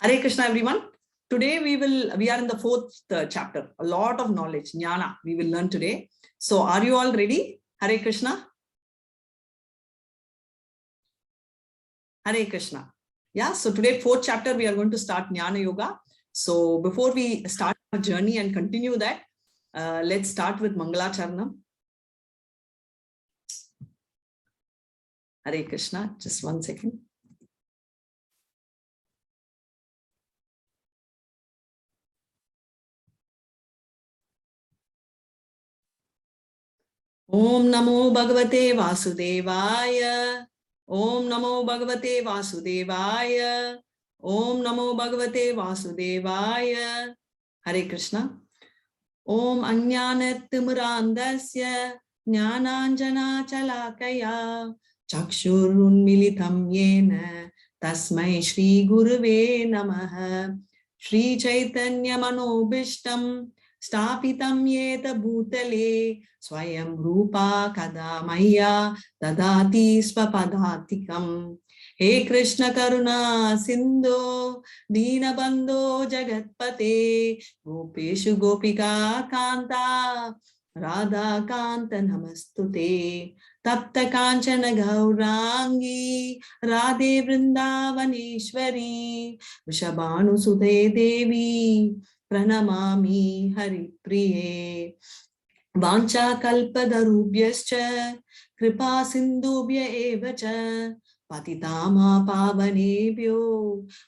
Hare Krishna, everyone. Today we are in the fourth chapter. A lot of knowledge, jnana, we will learn today. So are you all ready? Hare Krishna. Hare Krishna. Yeah, so today, fourth chapter, we are going to start Jnana Yoga. So before we start our journey and continue that, let's start with Mangalacharanam. Hare Krishna, just 1 second. Om Namo Bhagavate Vasudevaya. Om Namo Bhagavate Vasudevaya. Om Namo Bhagavate Vasudevaya. Hare Krishna. Om Ajnanat Timurandasya Jnananjana Chalakaya Chakshurunmilitam Yena Tasmai Shri Guruve Namaha. Shri Chaitanya Manobishtam Stapitam Yeta Bhutale Swayam Rupa Kadamaya Dadati Svapadatikam. He Krishna Karuna Sindhu Dina Bandho Jagatpate Gopeshu Gopika Kanta Radha Kanta Namastute Tapta Kanchana Gaurangi Radhe Vrindavaneshwari Vishabhanu Sute Devi Pranamami Hari Priye Vancha Kalpadarubhyascha Kripa Sindhubhya Evacha Patitama Pavanebhyo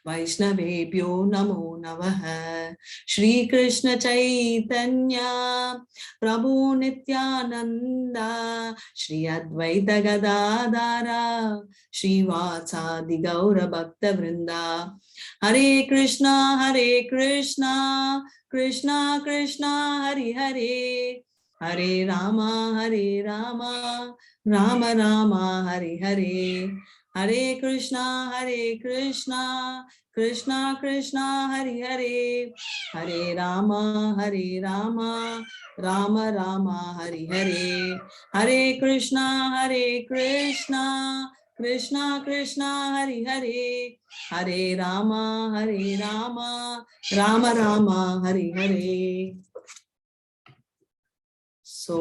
Vaishnavebhyo Namo Namaha. Shri Krishna Chaitanya Prabhu Nityananda Shri Advaita Gadadara Shri Vatsadi Gaura Bhakta Vrinda. Hare Krishna Krishna Krishna Hare Hare Hare Rama Rama Rama Hare Hare. Hare Krishna Krishna Krishna Hare Hare Hare Rama Rama Rama Hare Hare. Hare Krishna Krishna Krishna Hare Hare Hare Rama Rama Rama Hare Hare. So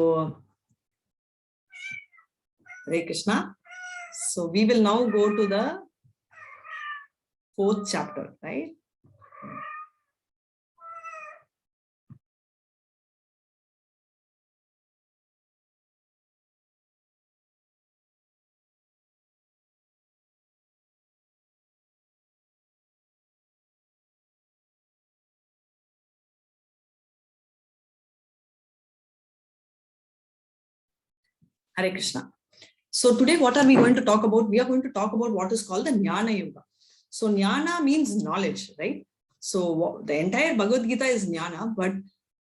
Hare Krishna. So we will now go to the fourth chapter, right? Hare Krishna. So today what are we going to talk about? We are going to talk about what is called the Jnana Yoga. So Jnana means knowledge, right? So the entire Bhagavad Gita is Jnana, but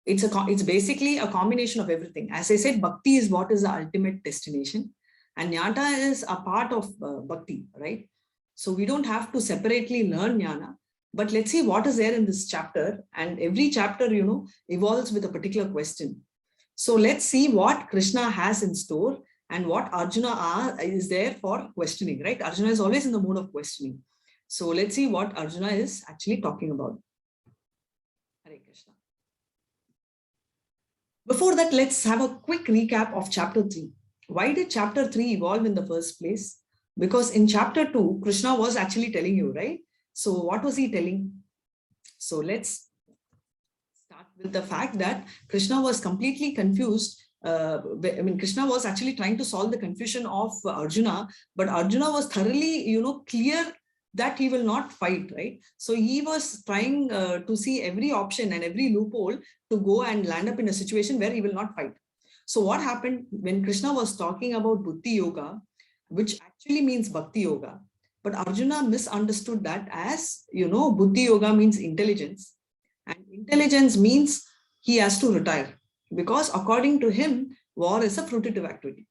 it's basically a combination of everything. As I said, Bhakti is what is the ultimate destination, and Jnana is a part of Bhakti, right? So we don't have to separately learn Jnana, but let's see what is there in this chapter. And every chapter, evolves with a particular question. So let's see what Krishna has in store and what Arjuna is there for questioning, right? Arjuna is always in the mood of questioning. So let's see what Arjuna is actually talking about. Hare Krishna. Before that, let's have a quick recap of chapter 3. Why did chapter 3 evolve in the first place? Because in chapter 2, Krishna was actually telling you, right? So what was he telling? So let's start with the fact that Krishna was completely confused. Krishna was actually trying to solve the confusion of Arjuna, but Arjuna was thoroughly, clear that he will not fight, right? So he was trying to see every option and every loophole to go and land up in a situation where he will not fight. So what happened when Krishna was talking about Buddhi Yoga, which actually means Bhakti Yoga, but Arjuna misunderstood that as, Buddhi Yoga means intelligence, and intelligence means he has to retire, because according to him, war is a fruitive activity.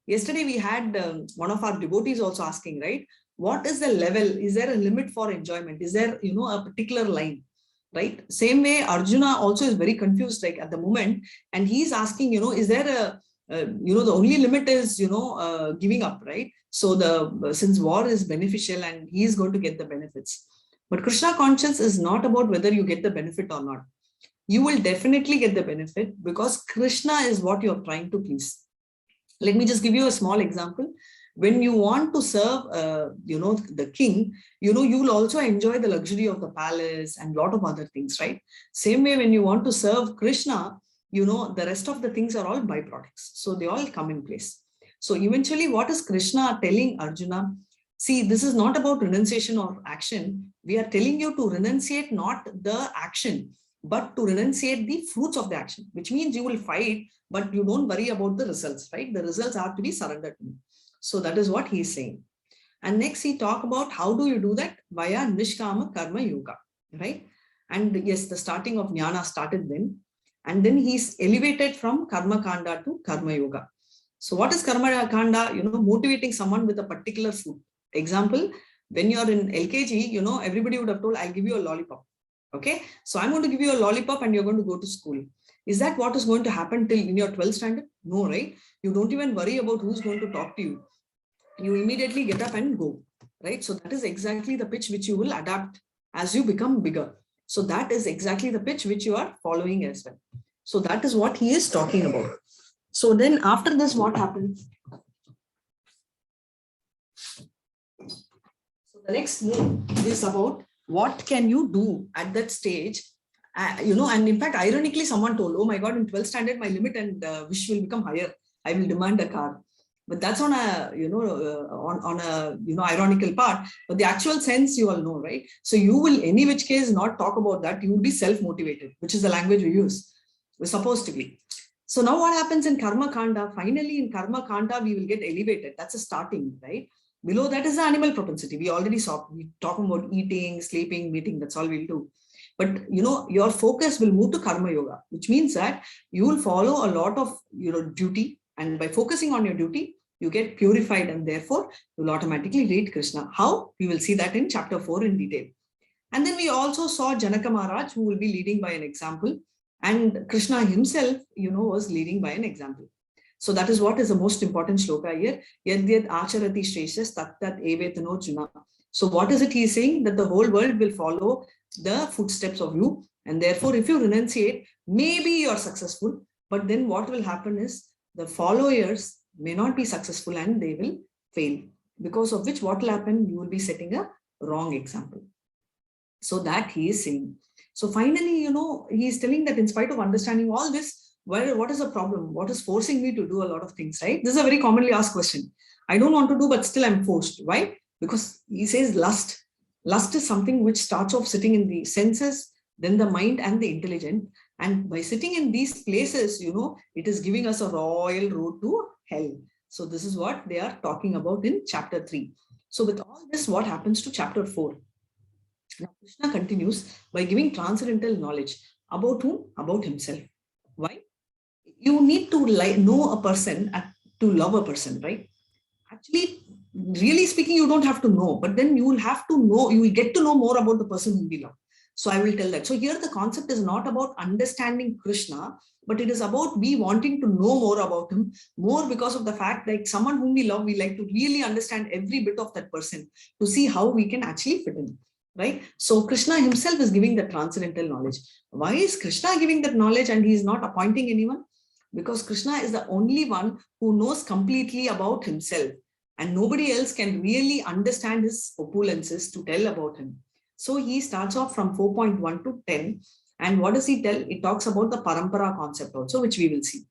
Yesterday we had one of our devotees also asking, right? What is the level? Is there a limit for enjoyment? Is there, a particular line, right? Same way, Arjuna also is very confused, like at the moment, and he's asking, is there the only limit is, giving up, right? So since war is beneficial and he is going to get the benefits. But Krishna conscience is not about whether you get the benefit or not. You will definitely get the benefit because Krishna is what you're trying to please. Let me just give you a small example. When you want to serve, the king, you will also enjoy the luxury of the palace and a lot of other things, right? Same way, when you want to serve Krishna, the rest of the things are all byproducts. So they all come in place. So eventually, what is Krishna telling Arjuna? See, this is not about renunciation or action. We are telling you to renunciate not the action, but to renunciate the fruits of the action, which means you will fight, but you don't worry about the results, right? The results are to be surrendered to me. So that is what he is saying. And next he talk about how do you do that? Via Nishkama Karma Yoga, right? And yes, the starting of Jnana started then. And then he's elevated from Karma Kanda to Karma Yoga. So what is Karma Kanda? Motivating someone with a particular food. Example, when you're in LKG, everybody would have told, I'll give you a lollipop. Okay, so I'm going to give you a lollipop and you're going to go to school. Is that what is going to happen till in your 12th standard? No, right? You don't even worry about who's going to talk to you. You immediately get up and go, right? So that is exactly the pitch which you will adapt as you become bigger. So that is exactly the pitch which you are following as well. So that is what he is talking about. So then after this, what happens? So the next move is about what can you do at that stage. And in fact, ironically, someone told, oh my God, in 12th standard, my limit and wish will become higher. I will demand a car. But that's on a, on a, ironical part. But the actual sense you all know, right? So you will, any which case, not talk about that. You will be self-motivated, which is the language we use. We're supposed to be. So now what happens in Karma Kanda? Finally, in Karma Kanda, we will get elevated. That's a starting, right? Below that is the animal propensity. We already saw, we talking about eating, sleeping, meeting. That's all we'll do. But, your focus will move to Karma Yoga, which means that you will follow a lot of, duty. And by focusing on your duty, you get purified and therefore you will automatically reach Krishna. How? We will see that in chapter 4 in detail. And then we also saw Janaka Maharaj, who will be leading by an example. And Krishna himself, was leading by an example. So that is what is the most important shloka here. Yadyad acharati shreshas tattat evetano juna. So what is it he is saying? That the whole world will follow the footsteps of you. And therefore, if you renunciate, maybe you're successful. But then what will happen is the followers may not be successful and they will fail. Because of which what will happen? You will be setting a wrong example. So that he is saying. So finally, he is telling that in spite of understanding all this, what is the problem? What is forcing me to do a lot of things, right? This is a very commonly asked question. I don't want to do, but still I'm forced. Why? Because he says lust. Lust is something which starts off sitting in the senses, then the mind and the intelligence. And by sitting in these places, it is giving us a royal road to hell. So this is what they are talking about in chapter 3. So with all this, what happens to chapter 4? Now Krishna continues by giving transcendental knowledge. About whom? About himself. Why? You need to know a person to love a person, right? Actually, really speaking, you don't have to know, but then you will have to know, you will get to know more about the person whom we love. So I will tell that. So here the concept is not about understanding Krishna, but it is about we wanting to know more about him, more because of the fact that someone whom we love, we like to really understand every bit of that person to see how we can actually fit in, right? So Krishna himself is giving the transcendental knowledge. Why is Krishna giving that knowledge and he is not appointing anyone? Because Krishna is the only one who knows completely about himself and nobody else can really understand his opulences to tell about him. So he starts off from 4.1 to 10. And what does he tell? It talks about the parampara concept also, which we will see.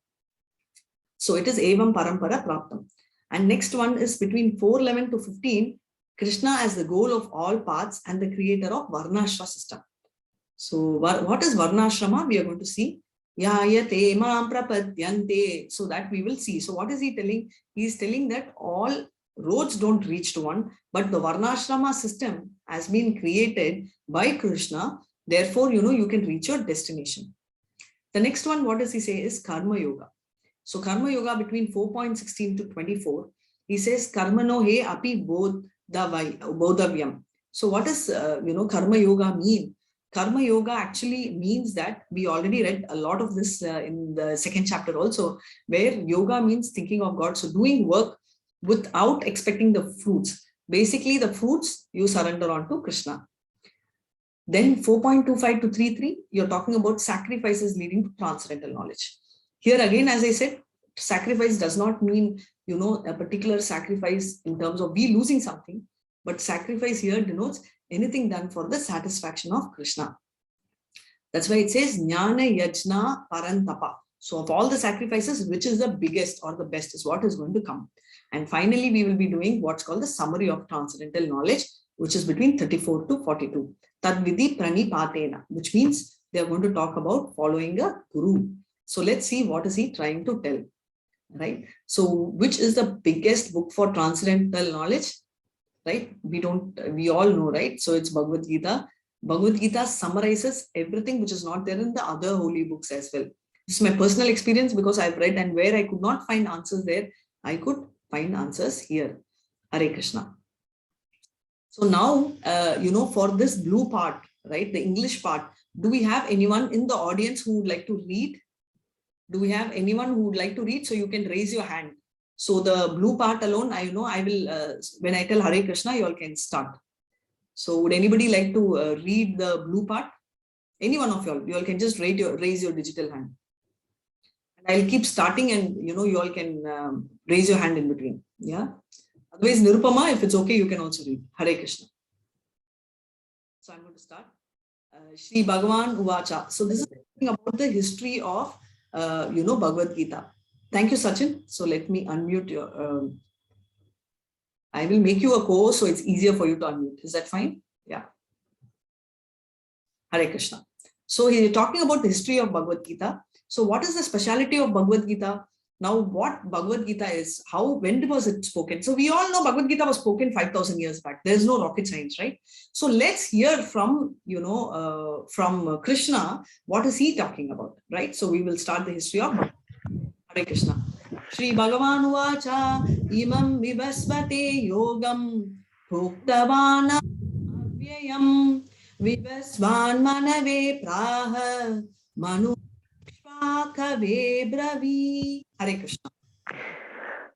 So it is evam parampara praptam. And next one is between 4.11 to 15, Krishna as the goal of all paths and the creator of Varnashra system. So what is Varnashrama? We are going to see. Yayate mam prapadyante. So that we will see. So what is he telling? He is telling that all roads don't reach to one, but the Varnashrama system has been created by Krishna. Therefore, you can reach your destination. The next one, what does he say is Karma Yoga. So Karma Yoga between 4.16 to 24, he says Karmano he api bodhavyam. So what does Karma Yoga mean? Karma Yoga actually means that we already read a lot of this in the second chapter also, where yoga means thinking of God. So doing work without expecting the fruits. Basically, the fruits you surrender on to Krishna. Then 4.25 to 3.3, you're talking about sacrifices leading to transcendental knowledge. Here again, as I said, sacrifice does not mean, a particular sacrifice in terms of we losing something, but sacrifice here denotes anything done for the satisfaction of Krishna. That's why it says Jnana Yajna Parantapa. So of all the sacrifices, which is the biggest or the best is what is going to come. And finally, we will be doing what's called the summary of transcendental knowledge, which is between 34 to 42. Tadvidhi Pranipatena, which means they are going to talk about following a guru. So let's see what is he trying to tell, right? So which is the biggest book for transcendental knowledge, right? We all know, right? So it's Bhagavad Gita. Bhagavad Gita summarizes everything which is not there in the other holy books as well. This is my personal experience because I've read, and where I could not find answers there, I could find answers here. Hare Krishna. So now, for this blue part, right, the English part, do we have anyone in the audience who would like to read? Do we have anyone who would like to read? So you can raise your hand. So the blue part alone, I will, when I tell Hare Krishna, you all can start. So would anybody like to read the blue part? Any one of you all can just raise your digital hand. And I'll keep starting, and you all can raise your hand in between. Yeah. Otherwise, Nirupama, if it's okay, you can also read. Hare Krishna. So I'm going to start. Shri Bhagavan Uvacha. So this is about the history of, Bhagavad Gita. Thank you, Sachin. So let me unmute your. I will make you a co-host so it's easier for you to unmute. Is that fine? Yeah. Hare Krishna. So he's talking about the history of Bhagavad Gita. So what is the speciality of Bhagavad Gita? Now, what Bhagavad Gita is, when was it spoken? So we all know Bhagavad Gita was spoken 5,000 years back. There's no rocket science, right? So let's hear from, from Krishna, what is he talking about, right? So we will start the history of Hare Krishna. Shri Bhagavan Uvacha Imam Vivasvate Yogam Bhuktavana Avyayam Vivasvan Manave Praha Manu Kave Bravi. Hare Krishna.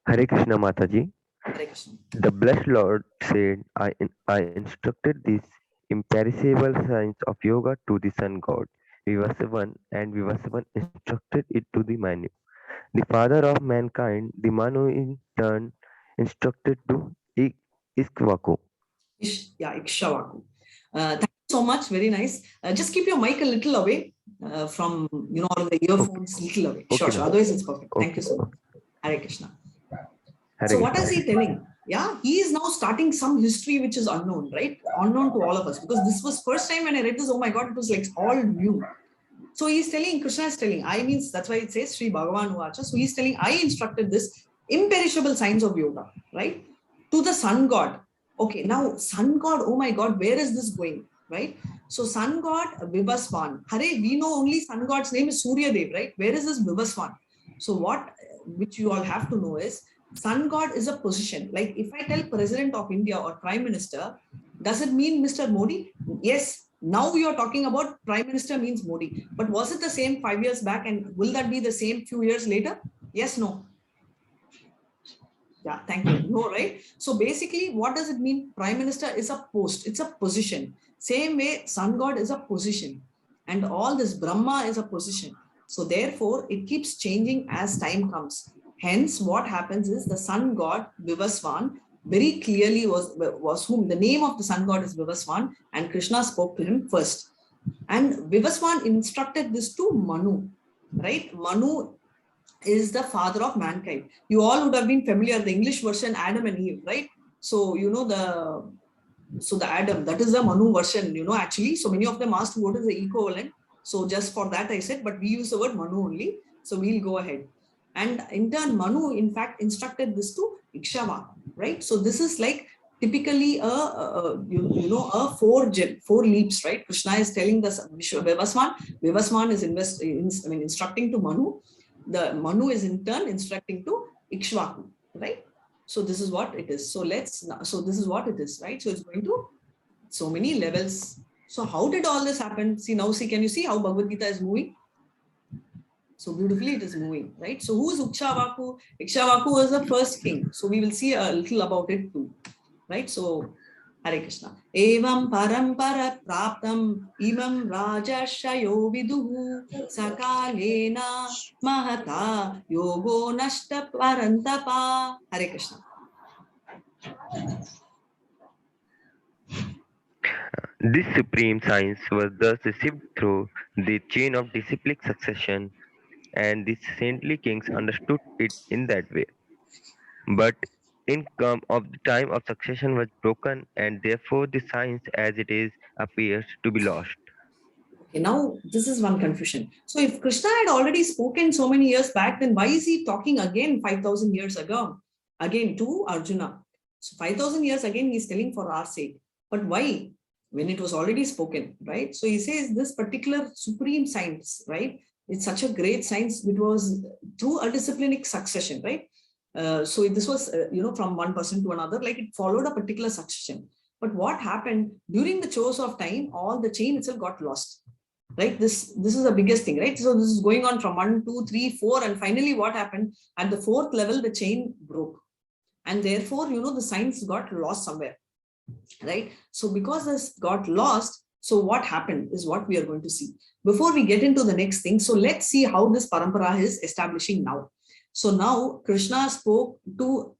Hare Krishna Mataji. Hare Krishna. The blessed Lord said, I instructed this imperishable science of yoga to the sun god Vivasavan, and Vivasavan instructed it to the Manu. The father of mankind, the Manu in turn instructed to Ikshvaku. Ikshvaku. Thank you so much. Very nice. Just keep your mic a little away from, all the earphones, little away. Okay, sure. Otherwise, it's perfect. Thank you so much. Hare Krishna. So what is he telling? Yeah, he is now starting some history which is unknown, right? Unknown to all of us, because this was first time when I read this, oh my God, it was like all new. So he's telling, Krishna is telling, that's why it says Shri Bhagavan Uvacha. So he's telling, I instructed this imperishable science of yoga, right? To the sun god. Okay, now sun god, oh my God, where is this going, right? So sun god, Vivasvan. Hare, we know only sun god's name is Surya Dev, right? Where is this Vivasvan? So which you all have to know is, sun god is a position. Like if I tell President of India or Prime Minister, does it mean Mr. Modi? Yes. Now we are talking about Prime Minister means Modi. But was it the same 5 years back, and will that be the same few years later? Yes, no. Yeah, thank you. No, right? So basically, what does it mean? Prime Minister is a post. It's a position. Same way, sun god is a position. And all this Brahma is a position. So therefore, it keeps changing as time comes. Hence, what happens is the sun god, Vivasvan, very clearly was whom the name of the sun god is Vivasvan, and Krishna spoke to him first. And Vivasvan instructed this to Manu, right? Manu is the father of mankind. You all would have been familiar, the English version, Adam and Eve, right? So, the Adam, that is the Manu version, actually. So many of them asked what is the equivalent. So just for that I said, but we use the word Manu only. So we'll go ahead. And in turn, Manu, in fact, instructed this to Ikshvaku, right? So this is like typically a four leaps, right? Krishna is telling the Vivasvan is instructing to Manu. The Manu is in turn instructing to Ikshvaku, right? So this is what it is. So this is what it is, right? So it's going to so many levels. So how did all this happen? Can you see how Bhagavad Gita is moving? So beautifully it is moving, right? So who is Ikshvaku? Ikshvaku was the first king. So we will see a little about it too, right? So Hare Krishna. Evam parampara praptam imam rajashayo viduhu sakalena mahata yogo nashta parantapa. Hare Krishna. This supreme science was thus received through the chain of disciplic succession, and the saintly kings understood it in that way. But income of the time of succession was broken, and therefore the science as it is appears to be lost. Okay, now this is one confusion. So if Krishna had already spoken so many years back, then why is he talking again 5,000 years ago? Again to Arjuna. So 5,000 years again he's telling for our sake. But why? When it was already spoken, right? So he says this particular supreme science, right? It's such a great science. It was through a disciplinic succession, right? So this was, from one person to another, like it followed a particular succession. But what happened during the course of time, all the chain itself got lost, right? This is the biggest thing, right? So this is going on from 1, 2, 3, 4, and finally what happened at the fourth level, the chain broke. And therefore, the science got lost somewhere, right? So because this got lost, so what happened is what we are going to see. Before we get into the next thing, so let's see how this parampara is establishing now. So now Krishna spoke to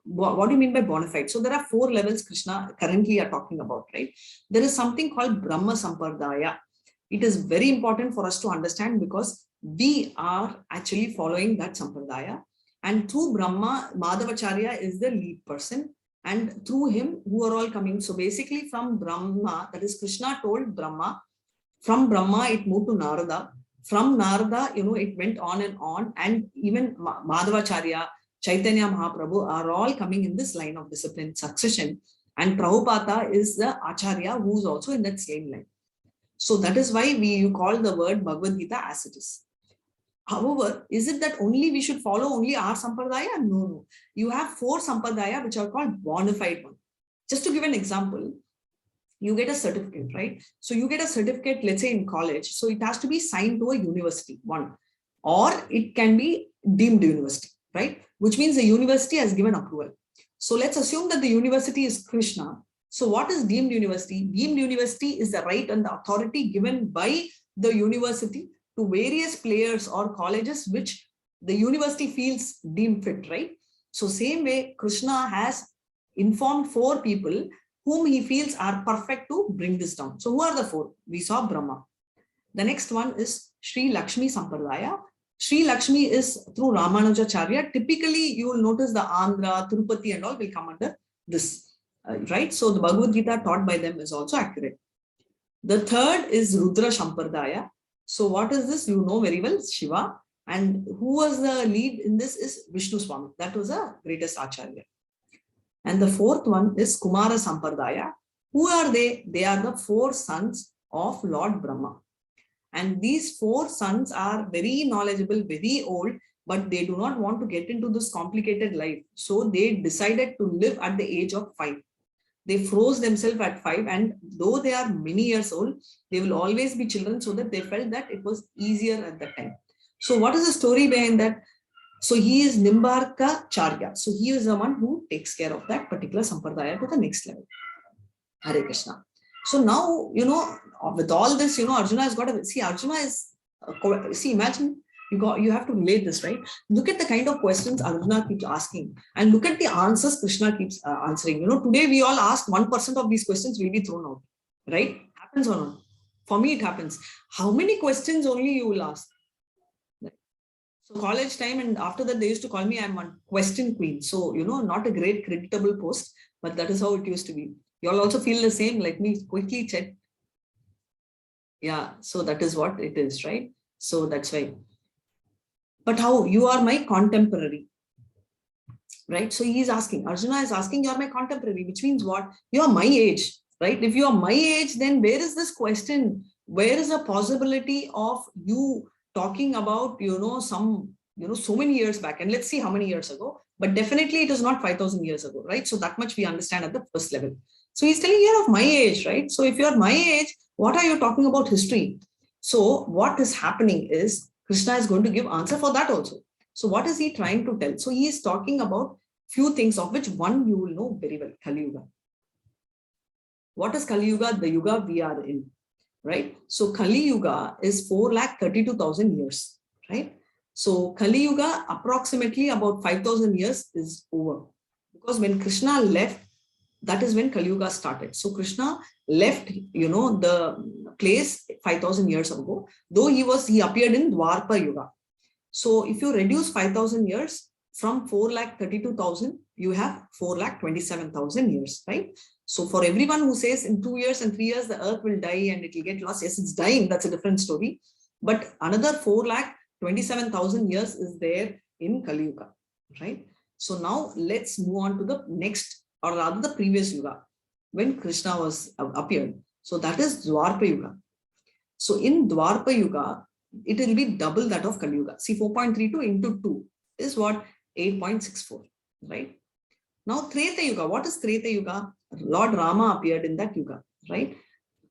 what do you mean by bona fide? So there are 4 levels Krishna currently are talking about, right? There is something called Brahma Sampradaya. It is very important for us to understand because we are actually following that Sampradaya. And through Brahma, Madhavacharya is the lead person. And through him, who are all coming. So basically from Brahma, that is Krishna told Brahma, from Brahma, it moved to Narada. From Narada, it went on. And even Madhavacharya, Chaitanya Mahaprabhu are all coming in this line of discipline succession. And Prabhupada is the Acharya who is also in that same line. So that is why you call the word Bhagavad Gita as it is. However, is it that only we should follow only our Sampradaya? No. You have 4 Sampradaya which are called bona fide one. Just to give an example, you get a certificate, right? So you get a certificate, let's say in college. So it has to be signed to a university, one. Or it can be deemed university, right? Which means the university has given approval. So let's assume that the university is Krishna. So what is deemed university? Deemed university is the right and the authority given by the university to various players or colleges which the university feels deemed fit, right? So same way, Krishna has informed 4 people whom he feels are perfect to bring this down. So who are the 4? We saw Brahma. The next one is Sri Lakshmi Sampradaya. Sri Lakshmi is through Ramanujacharya. Typically, you will notice the Andhra, Tirupati and all will come under this, right? So the Bhagavad Gita taught by them is also accurate. The third is Rudra Sampradaya. So what is this? You know very well, Shiva. And who was the lead in this is Vishnu Swami. That was the greatest Acharya. And the fourth one is Kumara Sampradaya. Who are they? They are the 4 sons of Lord Brahma. And these 4 sons are very knowledgeable, very old, but they do not want to get into this complicated life. So they decided to live at the age of 5. They froze themselves at 5, and though they are many years old, they will always be children, so that they felt that it was easier at that time. So what is the story behind that? So he is Nimbarka Charya. So he is the one who takes care of that particular Sampradaya to the next level. Hare Krishna. So now, with all this, Arjuna has got to see, Arjuna is, imagine, you have to relate this, right? Look at the kind of questions Arjuna keeps asking and look at the answers Krishna keeps answering. Today we all ask 1% of these questions will be thrown out, right? Happens or not? For me, it happens. How many questions only you will ask? So college time, and after that they used to call me, I'm a question queen. So, not a great creditable post, but that is how it used to be. You all also feel the same, let me quickly check. Yeah, so that is what it is, right? So that's why. But how? You are my contemporary, right? So he is asking, Arjuna is asking, you are my contemporary, which means what? You are my age, right? If you are my age, then where is this question? Where is the possibility of you talking about, so many years back? And let's see how many years ago, but definitely it is not 5,000 years ago, right? So that much we understand at the first level. So he's telling you of my age, right? So if you're my age, what are you talking about history? So what is happening is Krishna is going to give answer for that also. So what is he trying to tell? So he is talking about few things, of which one you will know very well, Kali Yuga. What is Kali Yuga? The Yuga we are in, right? So Kali Yuga is 4,32,000 years, right? So Kali Yuga, approximately about 5,000 years is over. Because when Krishna left, that is when Kali Yuga started. So Krishna left, the place 5,000 years ago, though he appeared in Dwarpa Yuga. So if you reduce 5,000 years from 4,32,000, you have 4,27,000 years, right? So for everyone who says in 2 years and 3 years, the earth will die and it will get lost. Yes, it's dying. That's a different story. But another 4,27,000 years is there in Kali Yuga, right? So now let's move on to the next, or rather the previous Yuga, when Krishna was appeared. So that is Dwarpa Yuga. So in Dwarpa Yuga, it will be double that of Kali Yuga. See, 4.32 into 2 is what? 8.64, right? Now Treta Yuga, what is Treta Yuga? Lord Rama appeared in that Yuga, right?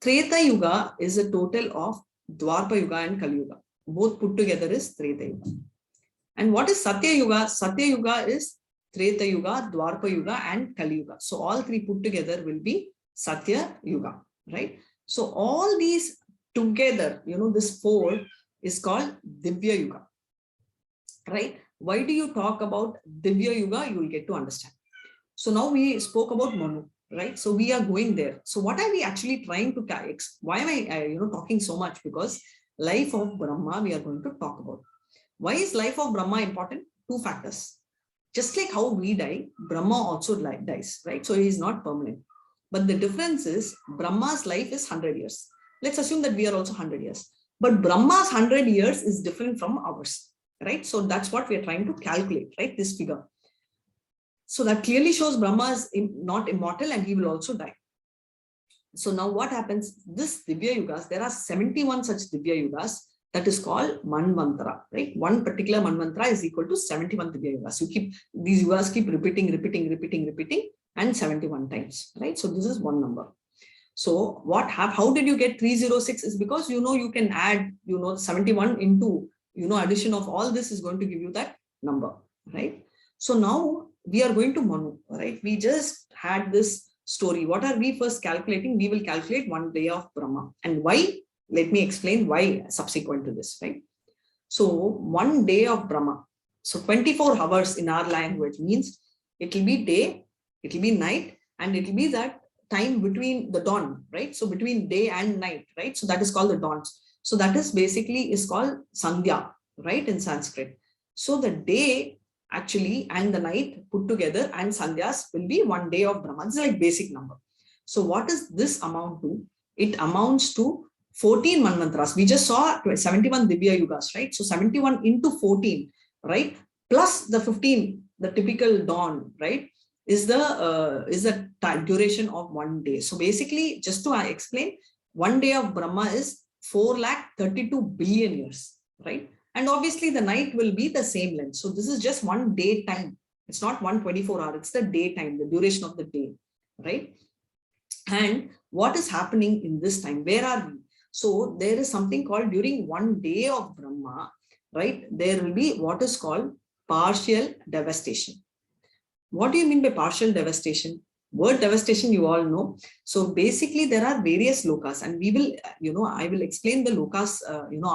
Treta Yuga is a total of Dwarpa Yuga and Kali Yuga. Both put together is Treta Yuga. And what is Satya Yuga? Satya Yuga is Treta Yuga, Dwarpa Yuga and Kali Yuga. So all three put together will be Satya Yuga, right? So all these together, this four is called Divya Yuga, right? Why do you talk about Divya Yuga? You will get to understand. So now we spoke about Manu, right? So we are going there. So what are we actually trying to why am I talking so much? Because life of Brahma we are going to talk about. Why is life of Brahma important? Two factors. Just like how we die, Brahma also dies, right? So he is not permanent. But the difference is Brahma's life is 100 years. Let's assume that we are also 100 years. But Brahma's 100 years is different from ours, right? So that's what we are trying to calculate, right? This figure. So that clearly shows Brahma is not immortal and he will also die. So now what happens? This Divya Yugas, there are 71 such Divya Yugas. That is called Manvantara, right? One particular Manvantara is equal to 71 Divya Yugas. These Yugas keep repeating, and 71 times, right? So this is one number. So how did you get 306 is because, you can add, 71 into, addition of all this is going to give you that number, right? So now we are going to Manu, right? We just had this story. What are we first calculating? We will calculate one day of Brahma. And why? Let me explain why subsequent to this, right? So 1 day of Brahma. So 24 hours in our language means it will be day, it will be night, and it will be that time between the dawn, right? So between day and night, right? So that is called the dawns. So that is called Sandhya, right? In Sanskrit. So the day actually and the night put together and Sandhyas will be 1 day of Brahma. It's like basic number. So what does this amount to? It amounts to 14 Manvantras. We just saw 71 Divya Yugas, right? So 71 into 14, right? Plus the 15, the typical dawn, right? Is the duration of 1 day. So basically, just to explain, 1 day of Brahma is 4,32 billion years, right? And obviously the night will be the same length. So this is just 1 day time. It's not 124 hour. It's the day time, the duration of the day, right? And what is happening in this time? Where are we? So there is something called during 1 day of Brahma, right? There will be what is called partial devastation. What do you mean by partial devastation? Word devastation, you all know. So basically there are various lokas and we will, I will explain the lokas,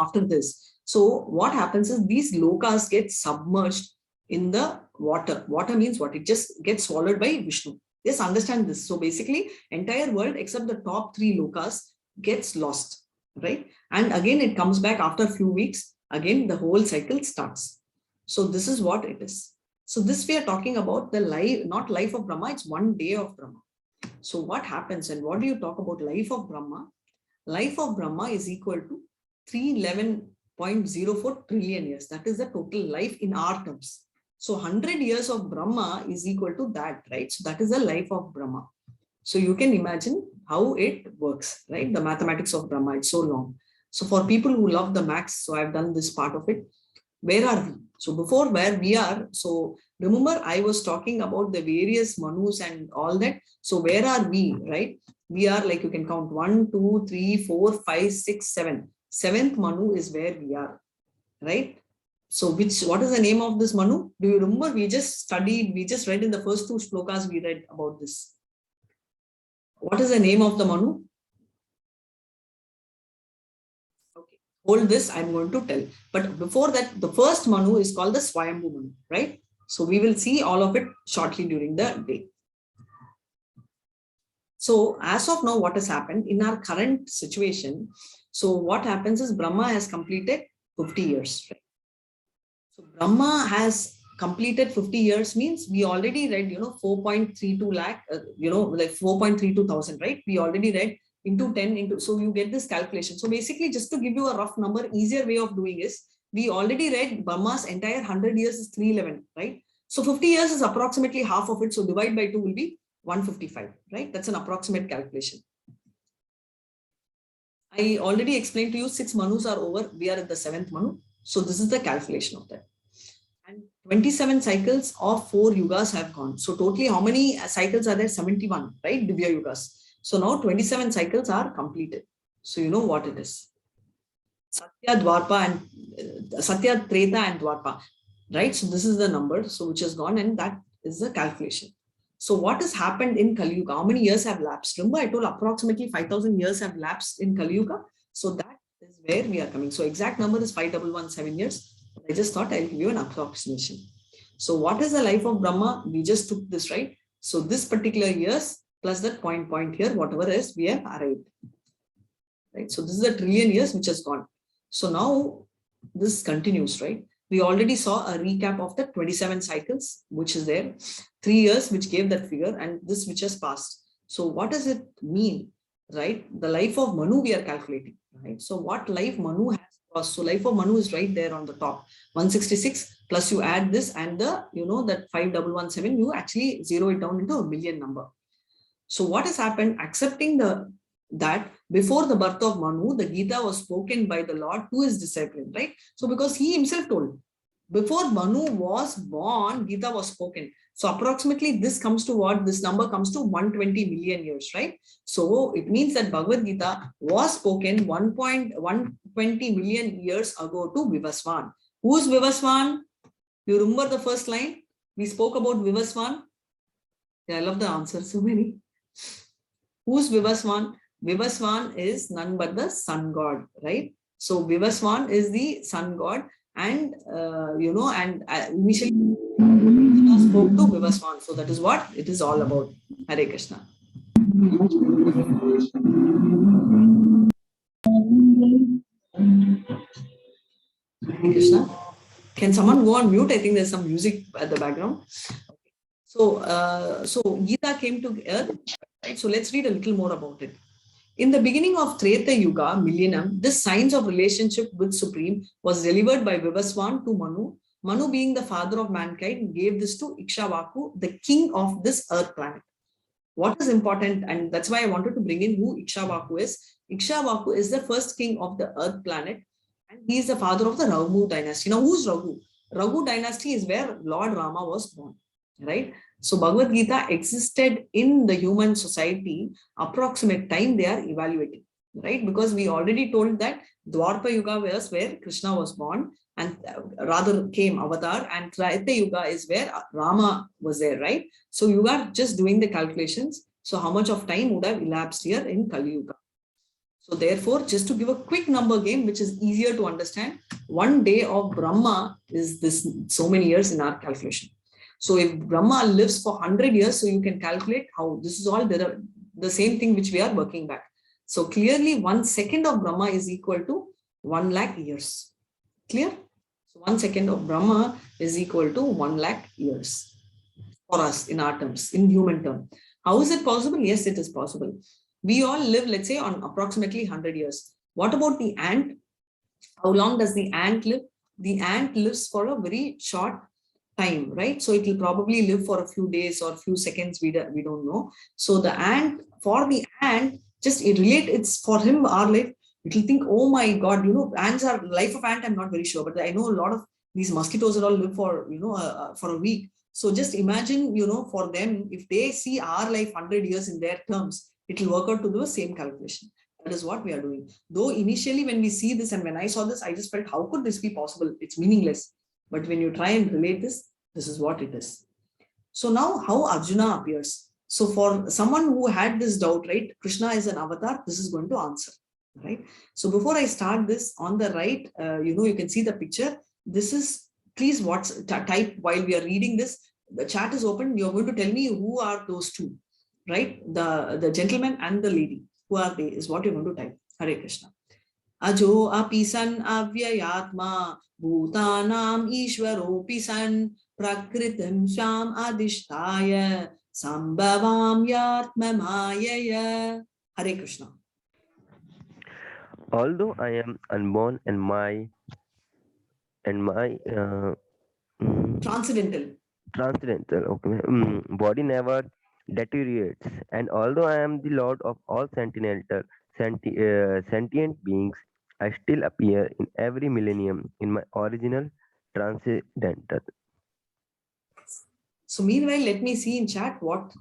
after this. So what happens is these lokas get submerged in the water. Water means what? It just gets swallowed by Vishnu. Just understand this. So basically entire world except the top 3 lokas gets lost, right? And again, it comes back after a few weeks. Again, the whole cycle starts. So this is what it is. So this we are talking about the life, not life of Brahma. It's 1 day of Brahma. So what happens and what do you talk about life of Brahma? Life of Brahma is equal to 311.04 trillion years. That is the total life in our terms. So 100 years of Brahma is equal to that, right? So that is the life of Brahma. So you can imagine how it works, right? The mathematics of Brahma, it's so long. So for people who love the maths, so I've done this part of it. Where are we? So before where we are, so remember I was talking about the various Manus and all that. So where are we, right? We are like, you can count 1, 2, 3, 4, 5, 6, 7. 7th Manu is where we are, right? So what is the name of this Manu? Do you remember? We just read in the first 2 shlokas we read about this. What is the name of the Manu? Okay, hold this, I'm going to tell. But before that, the first Manu is called the Swayambhu Manu, right? So we will see all of it shortly during the day. So as of now, what has happened in our current situation? So what happens is Brahma has completed 50 years. Right? So Brahma has completed 50 years means we already read, 4.32 lakh, like 4.32 thousand, right? We already read into 10 into, so you get this calculation. So basically, just to give you a rough number, easier way of doing is we already read Brahma's entire 100 years is 311, right? So 50 years is approximately half of it. So divide by 2 will be 155, right? That's an approximate calculation. I already explained to you 6 Manus are over. We are at the 7th Manu. So this is the calculation of that. And 27 cycles of 4 yugas have gone. So totally how many cycles are there? 71, right? Divya yugas. So now 27 cycles are completed. So you know what it is. Satya, Dwarpa and Satya, Treta and Dwarpa, right? So this is the number, so which has gone, and that is the calculation. So what has happened in Kali Yuga? How many years have lapsed? Remember, I told approximately 5,000 years have lapsed in Kali Yuga. So that is where we are coming. So exact number is 5117 years. I just thought I'll give you an approximation. So what is the life of Brahma? We just took this, right? So this particular years plus that point here, whatever is, we have arrived. Right? So this is a trillion years which has gone. So now this continues, right? We already saw a recap of the 27 cycles, which is there, 3 years, which gave that figure, and this which has passed. So what does it mean, right? The life of Manu we are calculating, right? So what life Manu has crossed? So life of Manu is right there on the top, 166, plus you add this and the, that 5117, you actually zero it down into a million number. So what has happened, accepting that before the birth of Manu, the Gita was spoken by the Lord to his disciple, right? So because he himself told, before Manu was born, Gita was spoken. So approximately this comes to what? This number comes to 120 million years, right? So it means that Bhagavad Gita was spoken 1.120 million years ago to Vivaswan. Who is Vivaswan? You remember the first line? We spoke about Vivaswan. Yeah, I love the answer, so many. Who's Vivaswan? Vivaswan is none but the sun god, right? So Vivaswan is the sun god, and initially spoke to Vivaswan. So that is what it is all about. Hare Krishna. Hare Krishna. Can someone go on mute? I think there's some music at the background. So Gita came to earth, right? So let's read a little more about it. In the beginning of Treta Yuga, millennium, this science of relationship with Supreme was delivered by Vivaswan to Manu. Manu, being the father of mankind, gave this to Ikshvaku, the king of this earth planet. What is important, and that's why I wanted to bring in who Ikshvaku is. Ikshvaku is the first king of the earth planet, and he is the father of the Raghu dynasty. Now, who's Raghu? Raghu dynasty is where Lord Rama was born, right? So Bhagavad Gita existed in the human society, approximate time they are evaluating, right? Because we already told that Dwarpa Yuga was where Krishna was born and rather came avatar, and Treta Yuga is where Rama was there, right? So you are just doing the calculations. So how much of time would have elapsed here in Kali Yuga? So therefore, just to give a quick number game, which is easier to understand, one day of Brahma is this so many years in our calculation. So if Brahma lives for 100 years, so you can calculate how this is all the same thing which we are working back. So clearly 1 second of Brahma is equal to 1 lakh years. Clear? So 1 second of Brahma is equal to 1 lakh years for us in our terms, in human term. How is it possible? Yes, it is possible. We all live, let's say, on approximately 100 years. What about the ant? How long does the ant live? The ant lives for a very short time, right? So it will probably live for a few days or a few seconds, we don't know. So the ant, for the ant, just it's for him, our life, it will think, oh my God, ants are, life of ant, I'm not very sure, but I know a lot of these mosquitoes are all live for, for a week. So just imagine, for them, if they see our life 100 years in their terms, it will work out to do the same calculation. That is what we are doing. Though initially when we see this and when I saw this, I just felt, how could this be possible? It's meaningless. But when you try and relate this, this is what it is. So now how Arjuna appears. So for someone who had this doubt, right, Krishna is an avatar, this is going to answer, right? So before I start this, on the right, you can see the picture. This is, please type while we are reading this. The chat is open. You're going to tell me who are those two, right? The gentleman and the lady. Who are they is what you're going to type. Hare Krishna. Ajo api san avyayatma bhutanam ishwaropi san prakritim sham adishtaya sambhavam yatma mayaya. Hare Krishna. Although I am unborn and my Transcendental. transcendental, okay, body never deteriorates, and although I am the lord of all sentient beings, I still appear in every millennium in my original transcendental. So meanwhile, let me see in chat what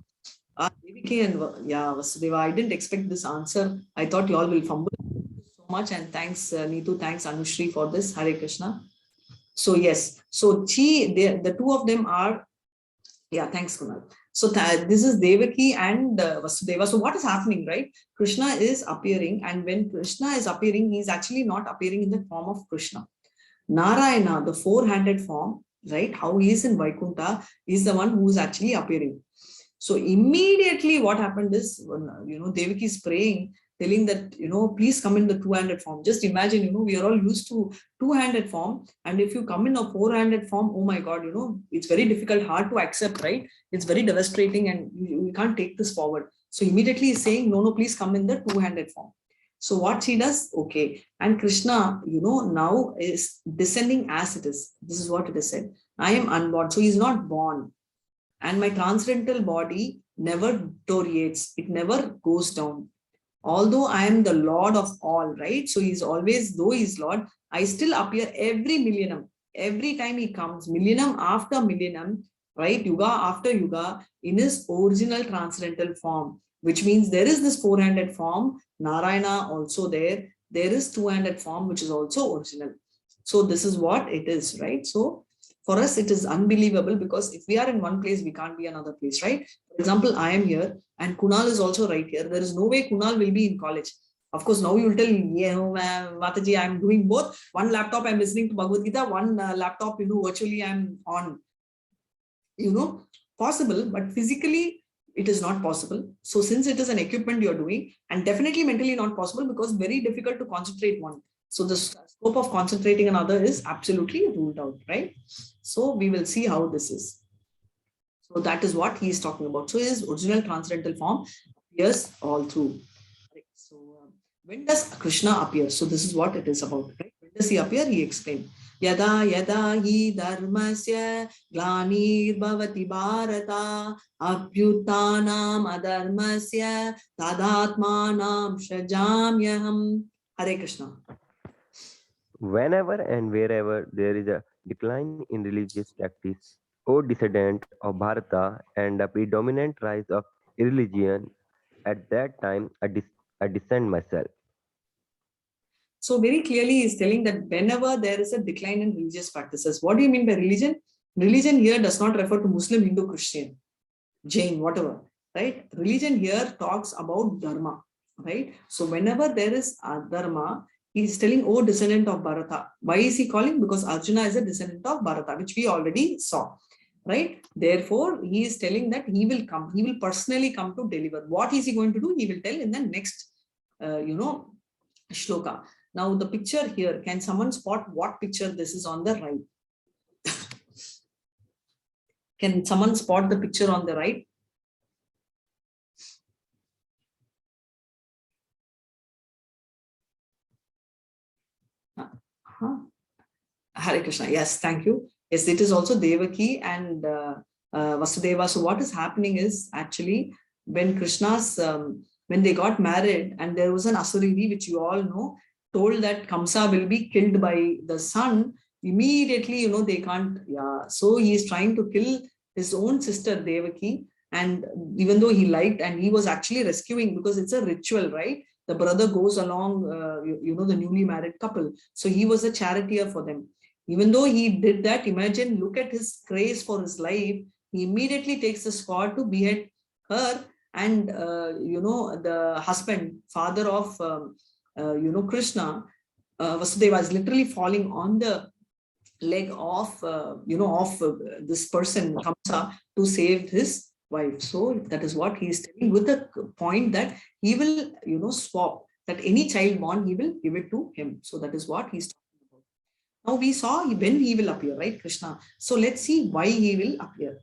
are Devaki and Vasudeva. I didn't expect this answer. I thought you all will fumble. Thank you so much, and thanks Neetu, thanks Anushri for this. Hare Krishna. So yes, so the two of them are, thanks Kunal. So this is Devaki and Vasudeva. So what is happening, right? Krishna is appearing, and when Krishna is appearing, he is actually not appearing in the form of Krishna. Narayana, the four-handed form, right? How he is in Vaikuntha is the one who is actually appearing. So immediately what happened is, Devaki is praying, telling that, please come in the two-handed form. Just imagine, we are all used to two-handed form. And if you come in a four-handed form, oh my God, it's very difficult, hard to accept, right? It's very devastating and we can't take this forward. So immediately he's saying, no, please come in the two-handed form. So what she does, okay. And Krishna, now is descending as it is. This is what it is said. I am unborn. So he's not born. And my transcendental body never deteriorates. It never goes down. Although I am the Lord of all, right? So he's always, though he's Lord, I still appear every millennium. Every time he comes, millennium after millennium, right? Yuga after yuga, in his original transcendental form, which means there is this four-handed form, Narayana also there. There is two-handed form, which is also original. So this is what it is, right? So for us, it is unbelievable because if we are in one place, we can't be another place, right? For example, I am here and Kunal is also right here. There is no way Kunal will be in college. Of course, now you will tell, Mataji, I'm doing both. One laptop, I'm listening to Bhagavad Gita. One laptop, virtually I'm on. Possible, but physically, it is not possible. So since it is an equipment you're doing, and definitely mentally not possible because very difficult to concentrate one. So the scope of concentrating another is absolutely ruled out, right? So we will see how this is. So that is what he is talking about. So his original transcendental form appears all through. Right? So when does Krishna appear? So this is what it is about, right? When does he appear? He explained. Yada yada hi dharmasya glanir bhavati bharata abhyutanam adharmasya tadatmanam shajamyaham. Hare Krishna. Whenever and wherever there is a decline in religious practice, O descendant of Bharata, and a predominant rise of irreligion, at that time I descend myself. So very clearly he is telling that whenever there is a decline in religious practices, what do you mean by religion? Religion here does not refer to Muslim, Hindu, Christian, Jain, whatever, right? Religion here talks about dharma, right? So whenever there is a dharma, he is telling, oh, descendant of Bharata. Why is he calling? Because Arjuna is a descendant of Bharata, which we already saw, right? Therefore, he is telling that he will come, he will personally come to deliver. What is he going to do? He will tell in the next, shloka. Now the picture here, can someone spot what picture this is on the right? Can someone spot the picture on the right? Hare Krishna. Yes, thank you. Yes, it is also Devaki and Vasudeva. So what is happening is actually when Krishna's, when they got married and there was an Asuriri, which you all know, told that Kamsa will be killed by the son, immediately, they can't, so he is trying to kill his own sister Devaki. And even though he liked, and he was actually rescuing, because it's a ritual, right? The brother goes along, the newly married couple. So he was a charioteer for them. Even though he did that, imagine, look at his craze for his life. He immediately takes the sword to behead her and, the husband, father of, Krishna, Vasudeva is literally falling on the leg of, this person, Kamsa, to save his wife. So that is what he is telling, with the point that he will, swap, that any child born, he will give it to him. So that is what he's talking about. Now we saw when he will appear, right, Krishna? So let's see why he will appear.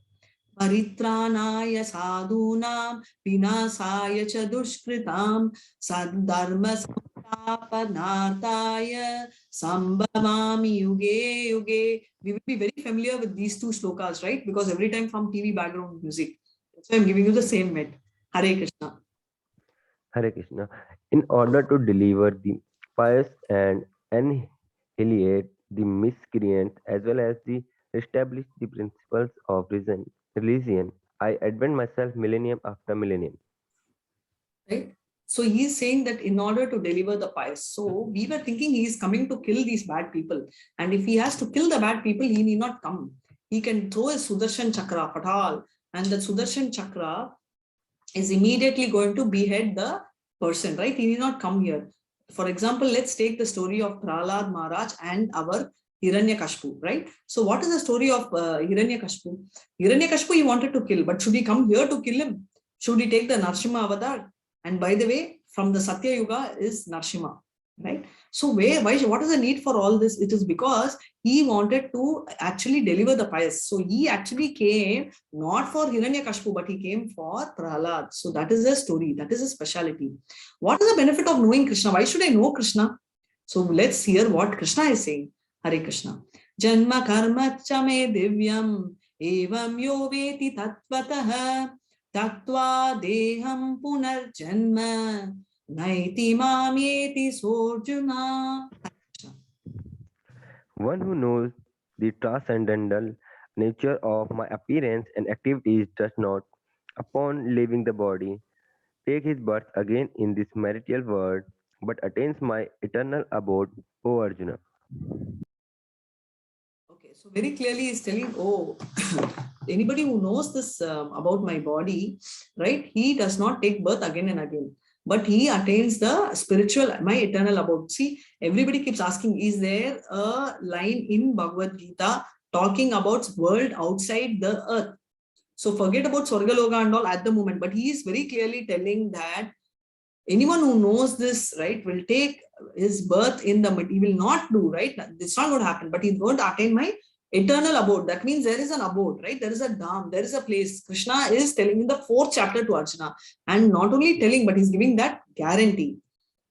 Paritranaya sadhunam vinasaya cha dushkritam sadharma samstapanarthaya sambhavami yuge yuge. We will be very familiar with these two slokas, right? Because every time from TV background music. That's why I'm giving you the same met. Hare Krishna. Hare Krishna. In order to deliver the pious and annihilate the miscreants as well as the establish the principles of religion, I advent myself millennium after millennium. Right? So he is saying that in order to deliver the pious. So we were thinking he is coming to kill these bad people. And if he has to kill the bad people, he need not come. He can throw a Sudarshan Chakra, Patal, and the Sudarshan Chakra is immediately going to behead the person, right? He need not come here. For example, let's take the story of Prahlad Maharaj and our Hiranyakashipu, right? So what is the story of Hiranyakashipu? Hiranyakashipu he wanted to kill, but should he come here to kill him? Should he take the Narsimha avatar? And by the way, from the Satya Yuga is Narsimha, right? So what is the need for all this? It is because he wanted to actually deliver the pious. So he actually came not for Hiranyakashipu, but he came for Prahlad. So that is a story. That is a speciality. What is the benefit of knowing Krishna? Why should I know Krishna? So let's hear what Krishna is saying. Hare Krishna. Janma karma chame divyam evam yo veti tattvataha tattva deham punarjanma naiti mamyeti sorjuna. One who knows the transcendental nature of my appearance and activities does not, upon leaving the body, take his birth again in this material world, but attains my eternal abode, O Arjuna. Okay, so very clearly he's telling, oh, anybody who knows this about my body, right, he does not take birth again and again, but he attains the spiritual, my eternal abode. See, everybody keeps asking, is there a line in Bhagavad Gita talking about world outside the earth? So forget about Swargaloka and all at the moment, but he is very clearly telling that anyone who knows this, right, will take his birth in the, he will not do, right? It's not going to happen, but he's going to attain my eternal abode. That means there is an abode, right? There is a dham, there is a place. Krishna is telling in the 4th chapter to Arjuna, and not only telling, but he's giving that guarantee.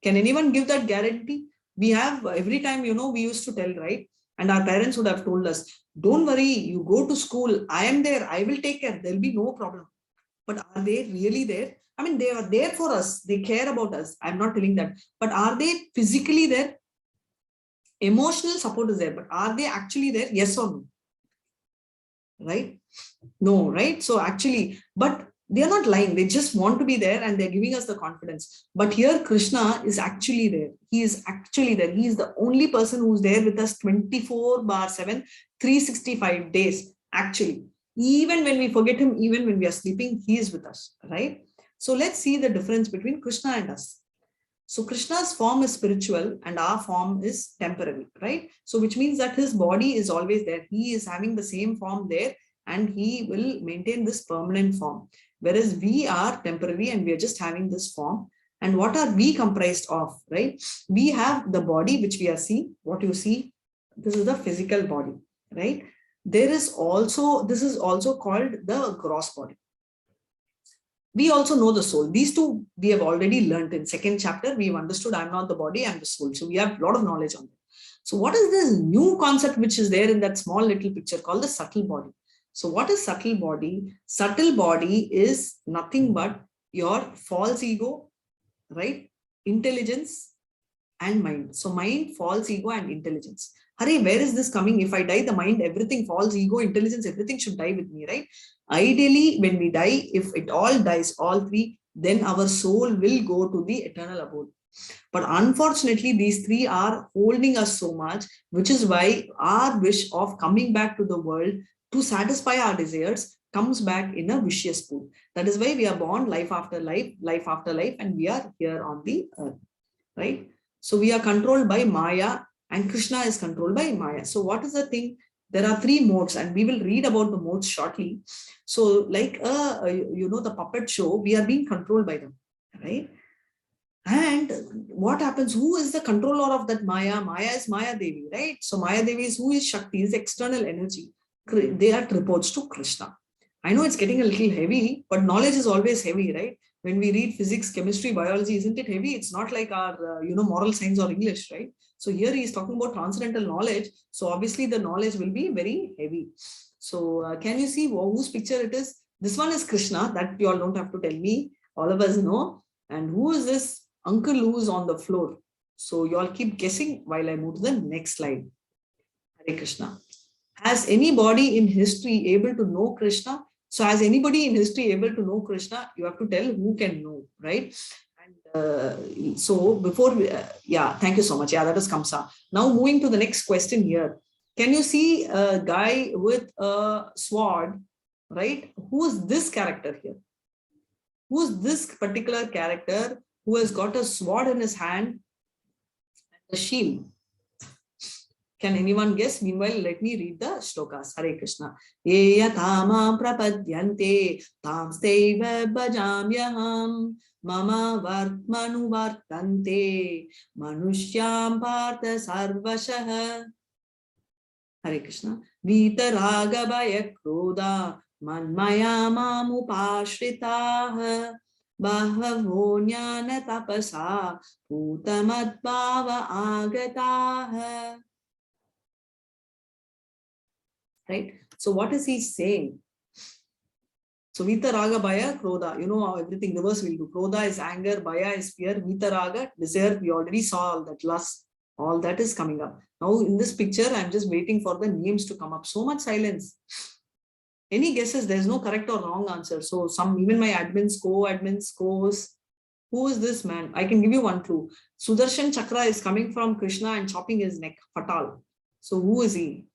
Can anyone give that guarantee? We have, every time, we used to tell, right? And our parents would have told us, don't worry, you go to school, I am there, I will take care, there'll be no problem. But are they really there? I mean, they are there for us. They care about us. I'm not telling that. But are they physically there? Emotional support is there. But are they actually there? Yes or no? Right? No, right? So actually, but they are not lying. They just want to be there and they're giving us the confidence. But here, Krishna is actually there. He is actually there. He is the only person who's there with us 24/7, 365 days, actually. Even when we forget him, even when we are sleeping, he is with us, right? So let's see the difference between Krishna and us. So Krishna's form is spiritual and our form is temporary, right? So which means that his body is always there. He is having the same form there and he will maintain this permanent form. Whereas we are temporary and we are just having this form. And what are we comprised of, right? We have the body which we are seeing. What you see, this is the physical body, right? There is also, this is also called the gross body. We also know the soul. These two we have already learned in 2nd chapter. We've understood I'm not the body, I'm the soul. So we have a lot of knowledge on that. So what is this new concept which is there in that small little picture called the subtle body? So what is subtle body? Subtle body is nothing but your false ego, right? Intelligence and mind. So mind, false ego and intelligence. Hare, where is this coming? If I die, the mind, everything, false ego, intelligence, everything should die with me, right? Ideally, when we die, if it all dies, all three, then our soul will go to the eternal abode. But unfortunately, these three are holding us so much, which is why our wish of coming back to the world to satisfy our desires comes back in a vicious pool. That is why we are born life after life, and we are here on the earth, right? So we are controlled by Maya, and Krishna is controlled by Maya. So what is the thing? There are three modes, and we will read about the modes shortly. So like the puppet show, we are being controlled by them, right? And what happens? Who is the controller of that Maya? Maya is Maya Devi, right? So Maya Devi is who is Shakti, is external energy. They are reports to Krishna. I know it's getting a little heavy, but knowledge is always heavy, right? When we read physics, chemistry, biology, isn't it heavy? It's not like our, moral science or English, right? So here he is talking about transcendental knowledge. So obviously the knowledge will be very heavy. So can you see whose picture it is? This one is Krishna. That you all don't have to tell me. All of us know. And who is this uncle who's on the floor? So you all keep guessing while I move to the next slide. Hare Krishna. Has anybody in history able to know Krishna? So has anybody in history able to know Krishna? You have to tell who can know, right? And so before, thank you so much. Yeah, that is Kamsa. Now moving to the next question here. Can you see a guy with a sword, right? Who is this character here? Who is this particular character who has got a sword in his hand and a shield? Can anyone guess? Meanwhile, let me read the shlokas. Hare Krishna. Yeya tamam prapadyante tamsteva bhajamyaham mama vartmanu vartante manushyam partha sarvashah. Hare Krishna. Vitaraga bhaya krodha manmaya mamupashritah bahavo jnana tapasa bhutamadbhava agatah. Right? So what is he saying? So Vitaraga, Bhaya, Krodha. You know how everything reverse will do. Krodha is anger, Bhaya is fear, Vitaraga, desire. We already saw all that, lust. All that is coming up. Now in this picture, I'm just waiting for the names to come up. So much silence. Any guesses? There's no correct or wrong answer. So even my admins, co-admins, co-hosts. Who is this man? I can give you one clue. Sudarshan Chakra is coming from Krishna and chopping his neck. Fatal. So who is he?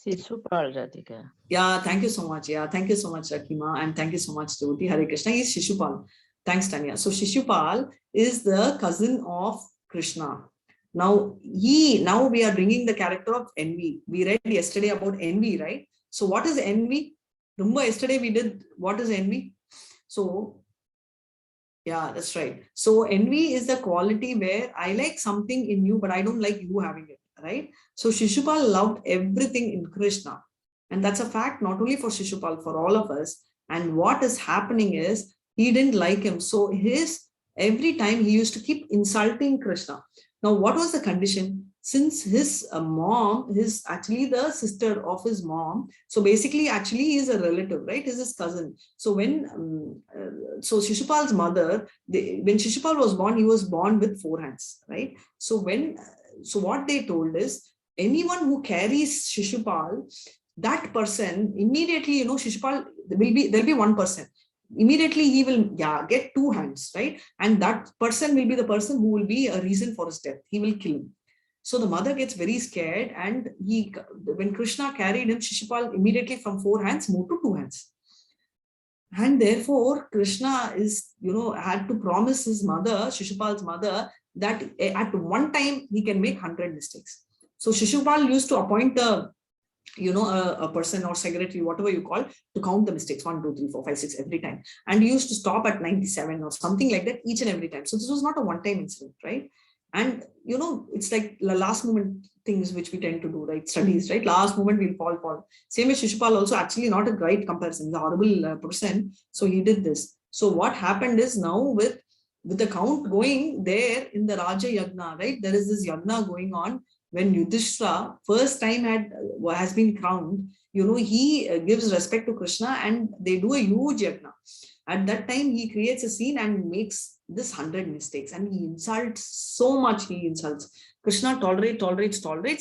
Shishupal, Radhika. Yeah, thank you so much. Yeah, thank you so much, Akima, and thank you so much, Jyoti. Hare Krishna. He is Shishupal. Thanks, Tanya. So Shishupal is the cousin of Krishna. Now we are bringing the character of envy. We read yesterday about envy, right? So what is envy? Remember yesterday we did what is envy? So yeah, that's right. So envy is the quality where I like something in you, but I don't like you having it. Right? So Shishupal loved everything in Krishna. And that's a fact not only for Shishupal, for all of us. And what is happening is he didn't like him. So every time he used to keep insulting Krishna. Now, what was the condition? Since his mom is actually the sister of his mom. So basically, actually, he is a relative, right? He's his cousin. So when Shishupal's mother, when Shishupal was born, he was born with 4 hands, right? So what they told is anyone who carries Shishupal, that person immediately, Shishupal there'll be one person. Immediately he will get 2 hands, right? And that person will be the person who will be a reason for his death. He will kill him. So the mother gets very scared, and when Krishna carried him, Shishupal immediately from 4 hands moved to 2 hands. And therefore Krishna had to promise his mother, Shishupal's mother, that at one time he can make 100 mistakes. So Shishupal used to appoint a person or secretary, whatever you call, to count the mistakes, 1, 2, 3, 4, 5, 6 every time. And he used to stop at 97 or something like that each and every time. So this was not a one-time incident, right? And it's like the last moment things which we tend to do, right? Studies, right? Last moment we'll fall. Same with Shishupal also, actually not a great comparison, he's a horrible person. So he did this. So what happened is now with the count going there in the Raja Yagna, right? There is this Yagna going on when Yudhishthira first time has been crowned. He gives respect to Krishna and they do a huge Yagna. At that time, he creates a scene and makes this 100 mistakes, and he insults so much. He insults Krishna, tolerates,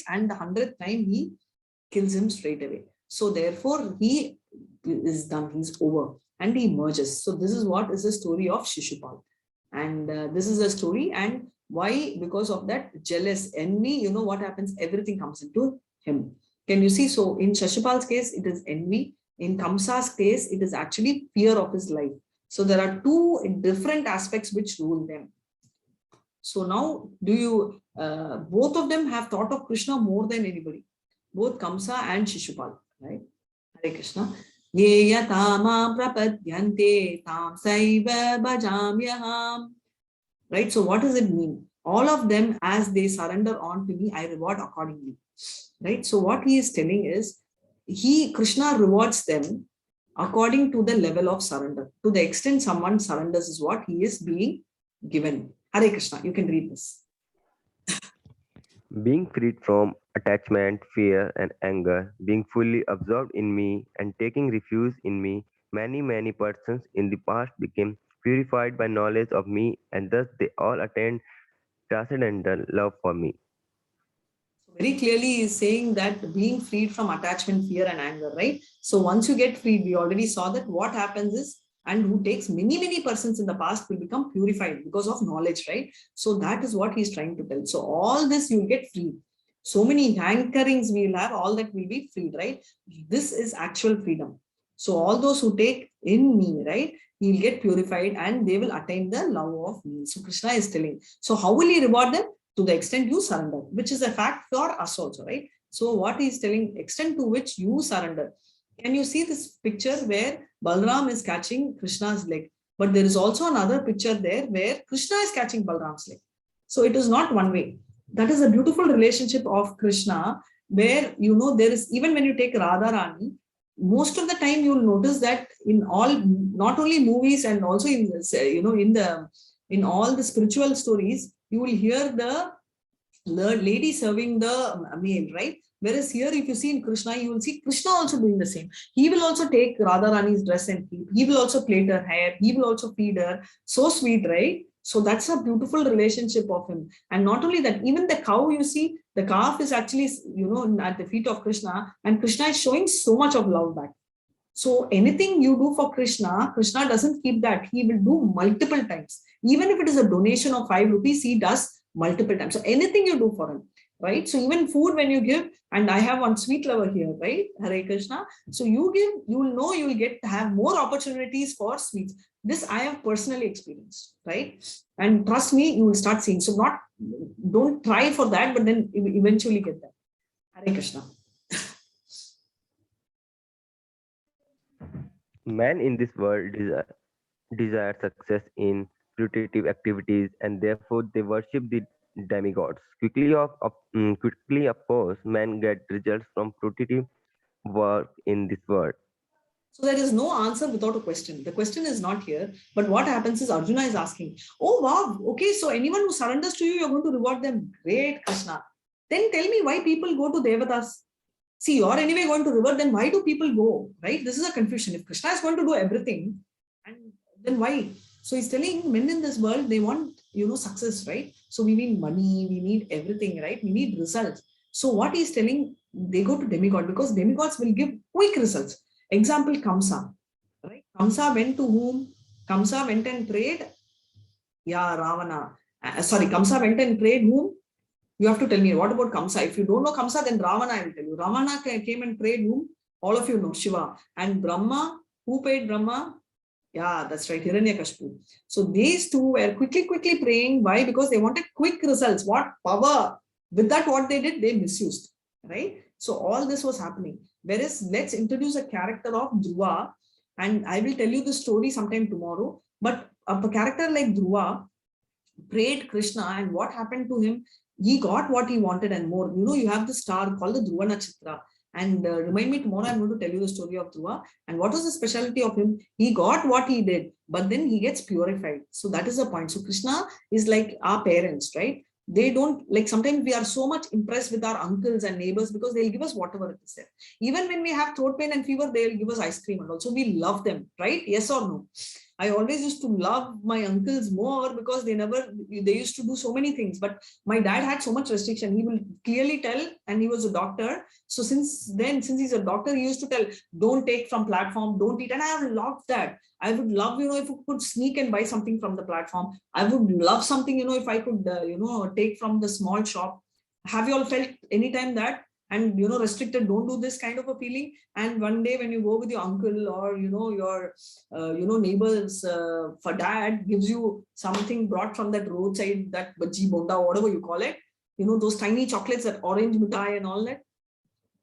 and the 100th time he kills him straight away. So therefore, he is done. He's over, and he merges. So this is what is the story of Shishupal, and this is a story. And why? Because of that jealous envy. What happens? Everything comes into him. Can you see? So in Shashupal's case, it is envy. In Kamsa's case, it is actually fear of his life. So there are two different aspects which rule them. So now, do you, both of them have thought of Krishna more than anybody, both Kamsa and Shishupal, right? Hare Krishna. Yeya tama prapadyante tam saiva bhajamyaham. Right? So what does it mean? All of them, as they surrender on to me, I reward accordingly. Right? So what he is telling is, Krishna rewards them according to the level of surrender. To the extent someone surrenders is what he is being given. Hare Krishna, you can read this. Being freed from attachment, fear, and anger, being fully absorbed in me and taking refuge in me, many persons in the past became purified by knowledge of me, and thus they all attained transcendental love for me. So very clearly is saying that being freed from attachment, fear, and anger, right? So once you get freed, we already saw that what happens is, and who takes many persons in the past will become purified because of knowledge, right? So that is what he's trying to tell. So all this you'll get free. So many anchorings we'll have, all that will be freed, right? This is actual freedom. So all those who take in me, right, he'll get purified and they will attain the love of me. So Krishna is telling. So how will he reward them? To the extent you surrender, which is a fact for us also, right? So what he's telling, extent to which you surrender. Can you see this picture where Balram is catching Krishna's leg? But there is also another picture there where Krishna is catching Balram's leg. So it is not one way. That is a beautiful relationship of Krishna where, you know, there is, even when you take Radharani, most of the time you'll notice that in all, not only movies and also in this, you know, in all the spiritual stories, you will hear the lady serving the meal, right? Whereas here, if you see in Krishna, you will see Krishna also doing the same. He will also take Radharani's dress and keep. He will also plait her hair. He will also feed her. So sweet, right? So that's a beautiful relationship of him. And not only that, even the cow, you see, the calf is actually, you know, at the feet of Krishna, and Krishna is showing so much of love back. So anything you do for Krishna, Krishna doesn't keep that. He will do multiple times. Even if it is a donation of 5 rupees, he does multiple times. So anything you do for him, right? So even food when you give, and I have one sweet lover here, right? Hare Krishna. So you give, you will know you will get to have more opportunities for sweets. This I have personally experienced, right? And trust me, you will start seeing. So don't try for that, but then eventually get that. Hare Krishna. Man in this world desire success in fruitive activities, and therefore they worship the demigods. Quickly, of course, man get results from fruitive work in this world. So there is no answer without a question. The question is not here, but what happens is Arjuna is asking, oh wow, okay, so anyone who surrenders to you, you're going to reward them. Great, Krishna. Then tell me why people go to Devatas. See, you're anyway going to reward, then why do people go, right? This is a confusion. If Krishna is going to do everything, and then why? So he's telling men in this world, they want, you know, success, right? So we need money, we need everything, right? We need results. So what he's telling, they go to demigod because demigods will give quick results. Example, Kamsa, right? Kamsa went to whom? Kamsa went and prayed. Yeah, Ravana. Kamsa went and prayed whom? You have to tell me, what about Kamsa? If you don't know Kamsa, then Ravana, I will tell you. Ravana came and prayed whom? All of you know, Shiva. And Brahma, who paid Brahma? Yeah, that's right, Hiranyakashipu. So these two were quickly praying. Why? Because they wanted quick results. What power? With that, what they did, they misused, right? So all this was happening. Whereas let's introduce a character of Dhruva, and I will tell you the story sometime tomorrow. But a character like Dhruva prayed Krishna, and what happened to him? He got what he wanted and more. You know, you have the star called the Dhruva Nakshatra. And remind me tomorrow, I'm going to tell you the story of Dhruva. And what was the specialty of him? He got what he did, but then he gets purified. So that is the point. So Krishna is like our parents, right? They don't, like, sometimes we are so much impressed with our uncles and neighbors because they'll give us whatever it is there. Even when we have throat pain and fever, they'll give us ice cream, and also we love them, right? Yes or no? I always used to love my uncles more because they used to do so many things. But my dad had so much restriction. He will clearly tell, and he was a doctor. So since he's a doctor, he used to tell, don't take from platform, don't eat. And I have loved that. I would love, you know, if you could sneak and buy something from the platform. I would love something, you know, if I could, take from the small shop. Have you all felt anytime that? and restricted, don't do this kind of a feeling. And one day when you go with your uncle or your neighbors for dad gives you something brought from that roadside, that bhaji bonda, whatever you call it, those tiny chocolates, that orange mithai and all that.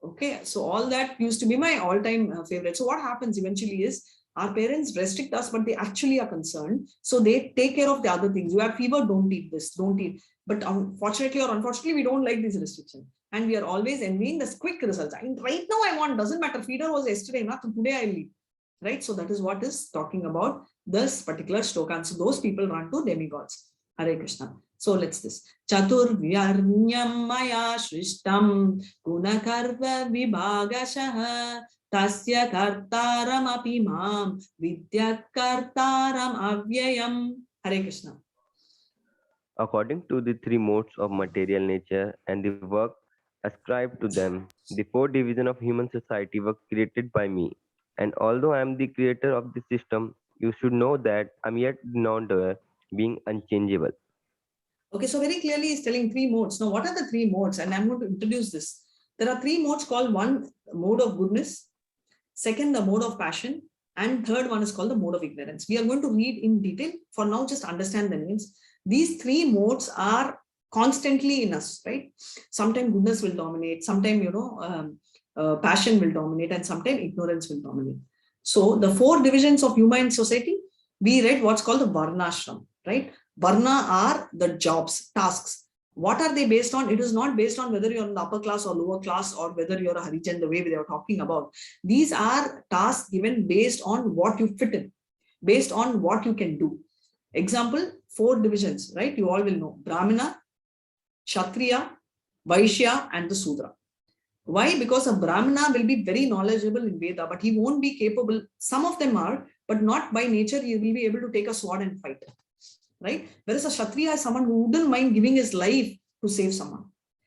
Okay, so all that used to be my all-time favorite. So what happens eventually is our parents restrict us, but they actually are concerned. So they take care of the other things. You have fever, don't eat this, don't eat. But unfortunately or unfortunately, we don't like this restriction. And we are always envying the quick results. I mean, right now I want, doesn't matter. Fever was yesterday, not today I'll eat. Right? So that is what is talking about this particular shloka. And so those people run to demigods. Hare Krishna. So let's this. Chatur vyarnyam maya shrishtam gunakarva vibhagashaha tasya kartaram api mam vidyat kartaram avyayam. Hare Krishna. According to the three modes of material nature and the work ascribed to them, the four divisions of human society were created by me. And although I am the creator of the system, you should know that I am yet non-doer, being unchangeable. Okay, so very clearly he's telling three modes. Now, what are the three modes? And I'm going to introduce this. There are three modes called: one, mode of goodness; second, the mode of passion; and third one is called the mode of ignorance. We are going to read in detail. For now, just understand the names. These three modes are constantly in us, right? Sometimes goodness will dominate, sometimes passion will dominate, and sometimes ignorance will dominate. So the four divisions of human society, we read what's called the varnashram, right? Varna are the jobs, tasks. What are they based on? It is not based on whether you're in the upper class or lower class, or whether you're a Harijan, the way they are talking about. These are tasks given based on what you fit in, based on what you can do. Example, four divisions, right? You all will know: Brahmana, Kshatriya, Vaishya, and the Sudra. Why? Because a Brahmana will be very knowledgeable in Veda, but he won't be capable. Some of them are, but not by nature. He will be able to take a sword and fight. Right? Whereas a Kshatriya is someone who wouldn't mind giving his life to save someone.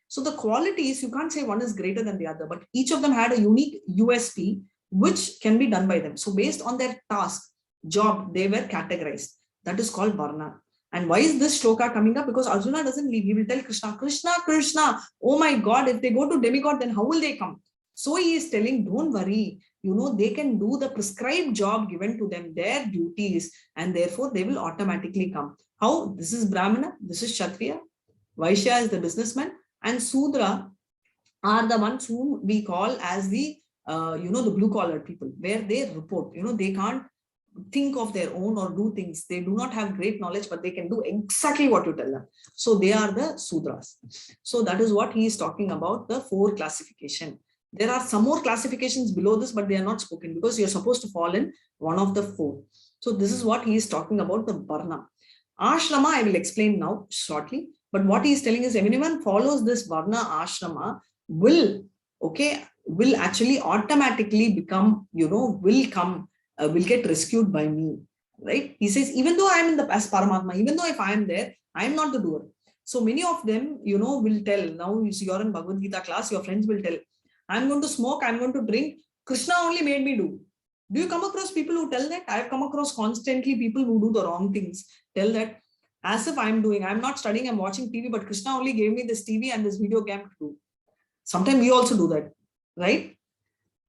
So the qualities, you can't say one is greater than the other, but each of them had a unique USP which can be done by them. So based on their task, job, they were categorized. That is called Varna. And why is this shloka coming up? Because Arjuna doesn't leave. He will tell Krishna, Krishna, Krishna, oh my God, if they go to demigod, then how will they come? So he is telling, don't worry, they can do the prescribed job given to them, their duties, and therefore they will automatically come. How? This is Brahmana, this is Kshatriya, Vaishya is the businessman, and Sudra are the ones whom we call as the, the blue collar people, where they report, they can't think of their own or do things. They do not have great knowledge, but they can do exactly what you tell them. So they are the Sudras. So that is what he is talking about, the four classification. There are some more classifications below this, but they are not spoken because you're supposed to fall in one of the four. So this is what he is talking about, the Varna. Ashrama, I will explain now shortly. But what he is telling is, anyone follows this Varna Ashrama will actually automatically become, will get rescued by me. Right? He says, even though I am in the as Paramatma, even though if I am there, I am not the doer. So many of them, will tell. Now you're in Bhagavad Gita class, your friends will tell, I'm going to smoke, I'm going to drink. Krishna only made me do. Do you come across people who tell that? I have come across constantly people who do the wrong things, tell that as if I'm doing. I'm not studying, I'm watching TV, but Krishna only gave me this TV and this video game to do. Sometimes we also do that, right?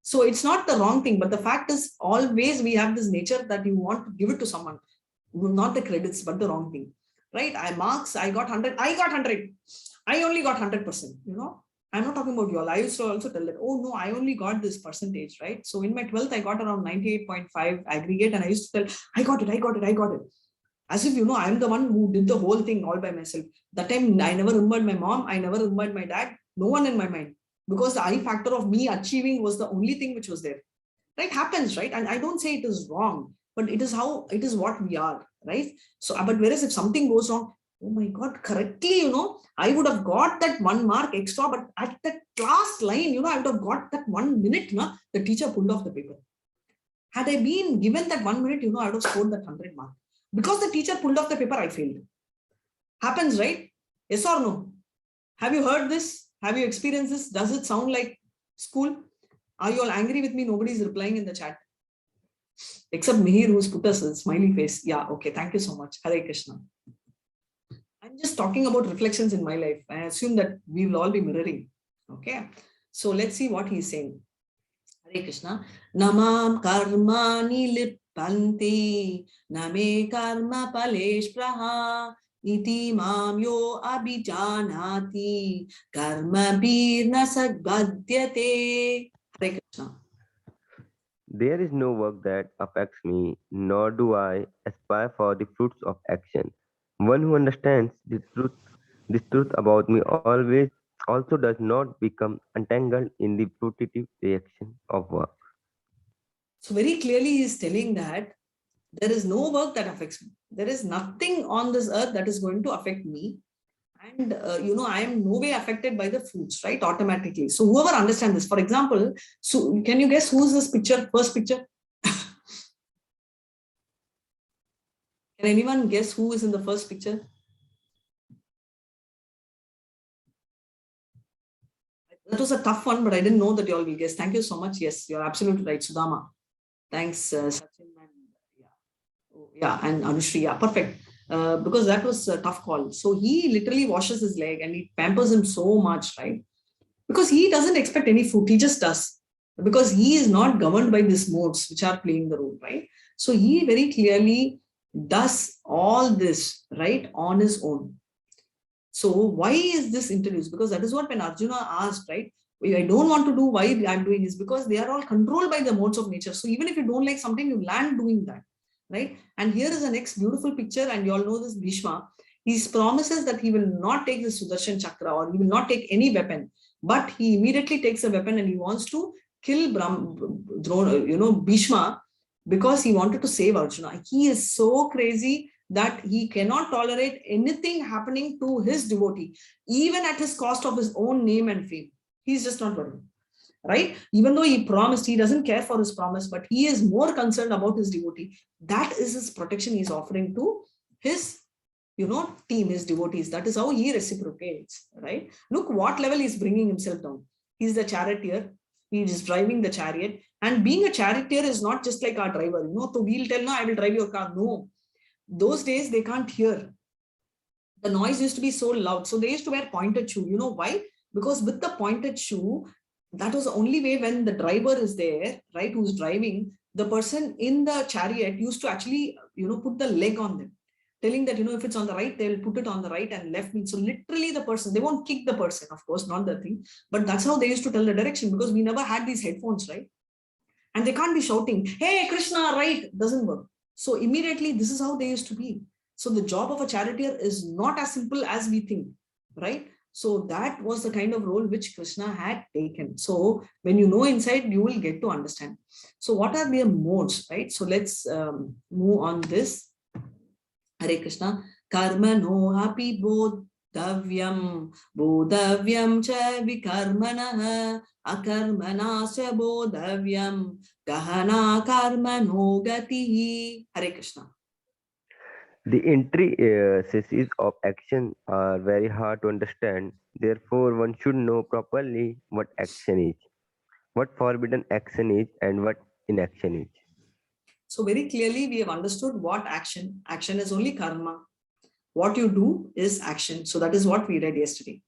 So it's not the wrong thing, but the fact is always we have this nature that you want to give it to someone, not the credits, but the wrong thing, right? I got 100, I got 100. I only got 100%, I'm not talking about you all. I used to also tell that, oh no, I only got this percentage, right? So in my 12th, I got around 98.5 aggregate, and I used to tell, I got it. As if, I'm the one who did the whole thing all by myself. That time, I never remembered my mom. I never remembered my dad. No one in my mind. Because the I factor of me achieving was the only thing which was there. Right? Happens, right? And I don't say it is wrong, but it is what we are, right? So, but whereas if something goes wrong, oh my God, correctly, I would have got that 1 mark extra, but at that last line, I would have got that 1 minute, the teacher pulled off the paper. Had I been given that 1 minute, I would have scored that 100 mark. Because the teacher pulled off the paper, I failed. Happens, right? Yes or no? Have you heard this? Have you experienced this? Does it sound like school? Are you all angry with me? Nobody is replying in the chat. Except Mihir, who's put us a smiley face. Yeah, okay. Thank you so much. Hare Krishna. I'm just talking about reflections in my life. I assume that we will all be mirroring. Okay. So let's see what he's saying. Hare Krishna. Namam karmani lippanti name karma palesh praha iti mam yo abhijanati karma birna sadbadyate. Hare Krishna. There is no work that affects me, nor do I aspire for the fruits of action. One who understands this truth about me always also does not become entangled in the fruitive reaction of work. So very clearly he is telling that there is no work that affects me. There is nothing on this earth that is going to affect me. And, I am no way affected by the fruits, right? Automatically. So whoever understands this, for example, so can you guess who's this picture, first picture? Can anyone guess who is in the first picture? That was a tough one, but I didn't know that you all will guess. Thank you so much. Yes, you're absolutely right, Sudama. Thanks, Sachin and Anushri. Yeah, perfect. Because that was a tough call. So he literally washes his leg and he pampers him so much, right? Because he doesn't expect any food, he just does. Because he is not governed by these modes which are playing the role, right? So he very clearly does all this, right, on his own. So why is this introduced? Because that is what when Arjuna asked, right? I don't want to do why I'm doing is because they are all controlled by the modes of nature. So even if you don't like something, you land doing that, right? And here is the next beautiful picture, and you all know this Bhishma. He promises that he will not take the Sudarshan Chakra or he will not take any weapon, but he immediately takes a weapon and he wants to kill Bhishma because he wanted to save Arjuna. He is so crazy that he cannot tolerate anything happening to his devotee, even at his cost of his own name and fame. He's just not worried, right? Even though he promised, he doesn't care for his promise, but he is more concerned about his devotee. That is his protection he's offering to his team, his devotees. That is how he reciprocates, right? Look what level he's bringing himself down. He's the charioteer. He is driving the chariot. And being a charioteer is not just like our driver. So we'll tell, no, I will drive your car. No. Those days, they can't hear. The noise used to be so loud. So they used to wear pointed shoe. You know why? Because with the pointed shoe, that was the only way when the driver is there, right, who's driving, the person in the chariot used to actually, put the leg on them, telling that, if it's on the right, they'll put it on the right and left means. So literally the person, they won't kick the person, of course, not the thing, but that's how they used to tell the direction because we never had these headphones, right? And they can't be shouting, hey, Krishna, right? Doesn't work. So immediately, this is how they used to be. So the job of a charioteer is not as simple as we think, right? So that was the kind of role which Krishna had taken. So when you know inside, you will get to understand. So what are their modes, right? So let's move on this. Hare Krishna. Karma no happy bodhavyam cha vikarmanah akarmanasya bodhavyam kahana karma no gatihi. Hare Krishna. The intricacies of action are very hard to understand. Therefore, one should know properly what action is, what forbidden action is, and what inaction is. So very clearly, we have understood what action. Action is only karma. What you do is action. So that is what we read yesterday.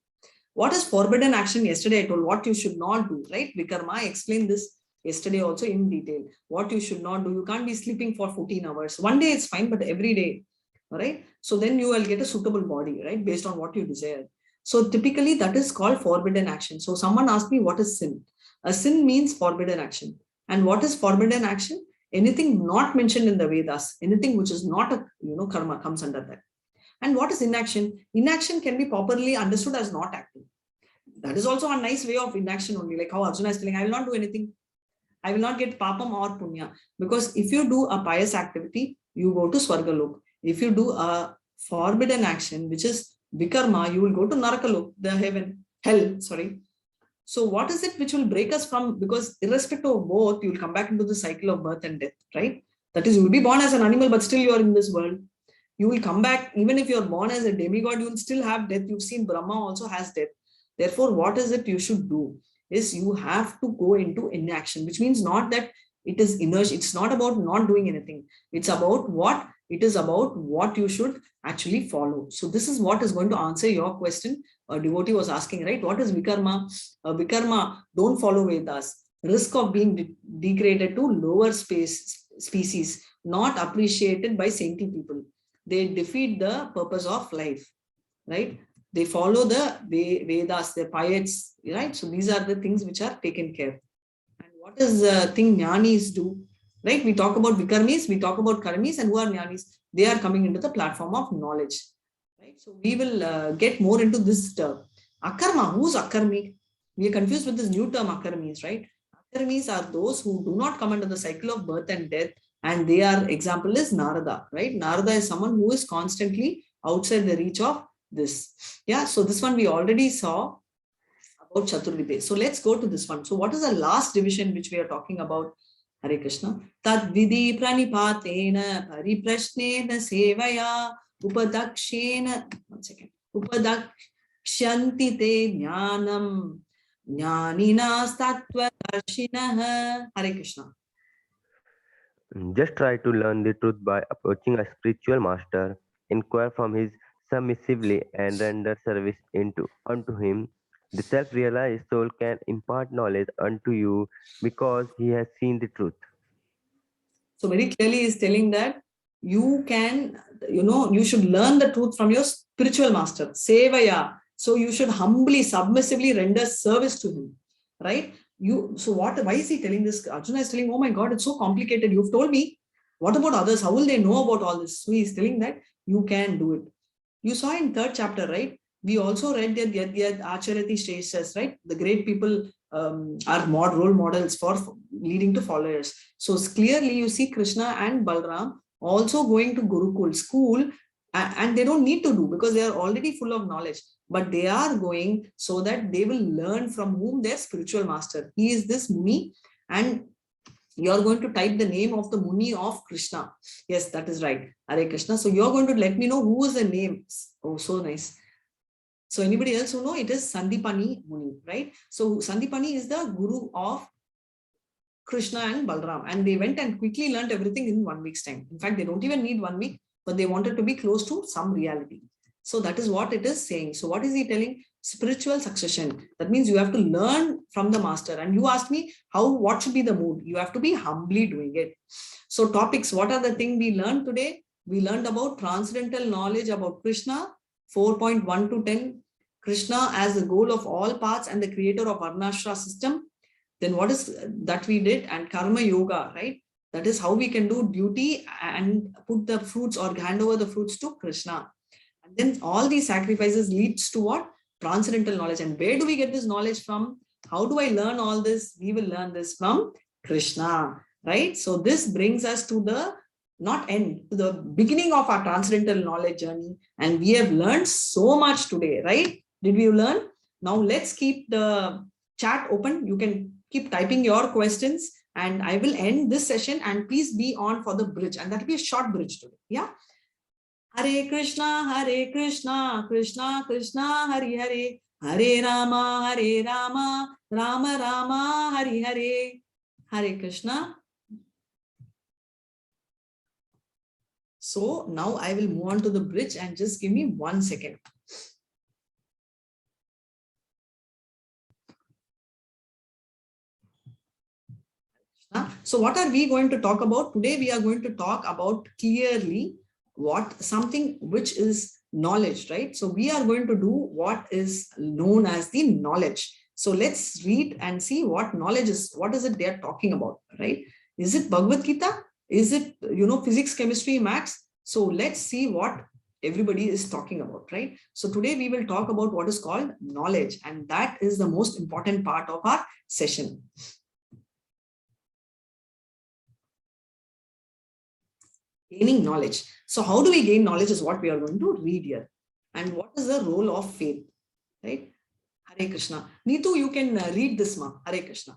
What is forbidden action? Yesterday I told what you should not do, right? Vikarma explained this yesterday also in detail. What you should not do. You can't be sleeping for 14 hours. One day it's fine, but every day, all right? So then you will get a suitable body, right? Based on what you desire. So typically that is called forbidden action. So someone asked me, what is sin? A sin means forbidden action. And what is forbidden action? Anything not mentioned in the Vedas, anything which is not a karma comes under that. And what is inaction? Inaction can be properly understood as not acting. That is also a nice way of inaction only, like how Arjuna is telling, I will not do anything. I will not get papam or punya. Because if you do a pious activity, you go to Swargalok. If you do a forbidden action, which is vikarma, you will go to Narakalok, the hell, sorry. So what is it which will break us from, because irrespective of both, you will come back into the cycle of birth and death, right? That is, you will be born as an animal, but still you are in this world. You will come back, even if you are born as a demigod, you will still have death. You've seen Brahma also has death. Therefore, what is it you should do? Is you have to go into inaction, which means not that it is inertia. It's not about not doing anything. It's about what? It is about what you should actually follow. So this is what is going to answer your question. A devotee was asking, right? What is Vikarma? Vikarma, don't follow Vedas. Risk of being degraded to lower species, not appreciated by saintly people. They defeat the purpose of life, right? They follow the Vedas, the poets, right? So these are the things which are taken care. And what is the thing Jnanis do? Right? We talk about Vikarmis, we talk about Karmis, and who are Jnanis? They are coming into the platform of knowledge. Right? So we will get more into this term. Akarma, who's Akarmi? We are confused with this new term Akarmis, right? Akarmis are those who do not come under the cycle of birth and death, and their example is Narada, right? Narada is someone who is constantly outside the reach of this. Yeah, so this one we already saw about Chaturvidya. So let's go to this one. So what is the last division which we are talking about? Hare Krishna. Tad vidhi pranipatena pariprashnena sevaya upadakshena. One second. Upadakshanti te jnanam jnaninas tattva darshinah. Hare Krishna. Just try to learn the truth by approaching a spiritual master, inquire from his submissively and render service unto him. The self-realized soul can impart knowledge unto you because he has seen the truth. So very clearly is telling that you can, you should learn the truth from your spiritual master, Sevaya. So you should humbly, submissively render service to him, right? Why is he telling this? Arjuna is telling, oh my God, it's so complicated. You've told me. What about others? How will they know about all this? So he's telling that you can do it. You saw in third chapter, right? We also read that Acharati Shreshas, right? The great people are role models for leading to followers. So clearly you see Krishna and Balram also going to Gurukul school, and they don't need to do because they are already full of knowledge, but they are going so that they will learn from whom their spiritual master. He is this Muni, and you're going to type the name of the Muni of Krishna. Yes, that is right. Hare Krishna. So you're going to let me know who is the name. Oh, so nice. So anybody else who know? It is Sandipani Muni, right? So Sandipani is the guru of Krishna and Balram, and they went and quickly learned everything in 1 week's time. In fact, they don't even need 1 week, but they wanted to be close to some reality. So that is what it is saying. So what is he telling? Spiritual succession. That means you have to learn from the master. And you asked me what should be the mood? You have to be humbly doing it. So topics, what are the things we learned today? We learned about transcendental knowledge about Krishna, 4.1 to 10. Krishna as the goal of all paths and the creator of Varnashra system. Then what is that we did? And Karma Yoga, right? That is how we can do duty and put the fruits or hand over the fruits to Krishna. And then all these sacrifices leads to what? Transcendental knowledge. And where do we get this knowledge from? How do I learn all this? We will learn this from Krishna, right? So this brings us to the to the beginning of our transcendental knowledge journey. And we have learned so much today, right? Did we learn? Now let's keep the chat open. You can keep typing your questions and I will end this session, and please be on for the bridge, and that will be a short bridge today. Yeah. Hare Krishna, Krishna Krishna, Hare Hare, Hare Rama, Rama Rama, Hare Hare. Hare Krishna. So now I will move on to the bridge, and just give me 1 second. So what are we going to talk about? Today we are going to talk about clearly something which is knowledge, right? So we are going to do what is known as the knowledge. So let's read and see what knowledge is. What is it they are talking about, right? Is it Bhagavad Gita? Is it, physics, chemistry, maths? So let's see what everybody is talking about, right? So today we will talk about what is called knowledge, and that is the most important part of our session. Gaining knowledge. So how do we gain knowledge is what we are going to read here. And what is the role of faith, right? Hare Krishna. Neetu, you can read this, ma. Hare Krishna.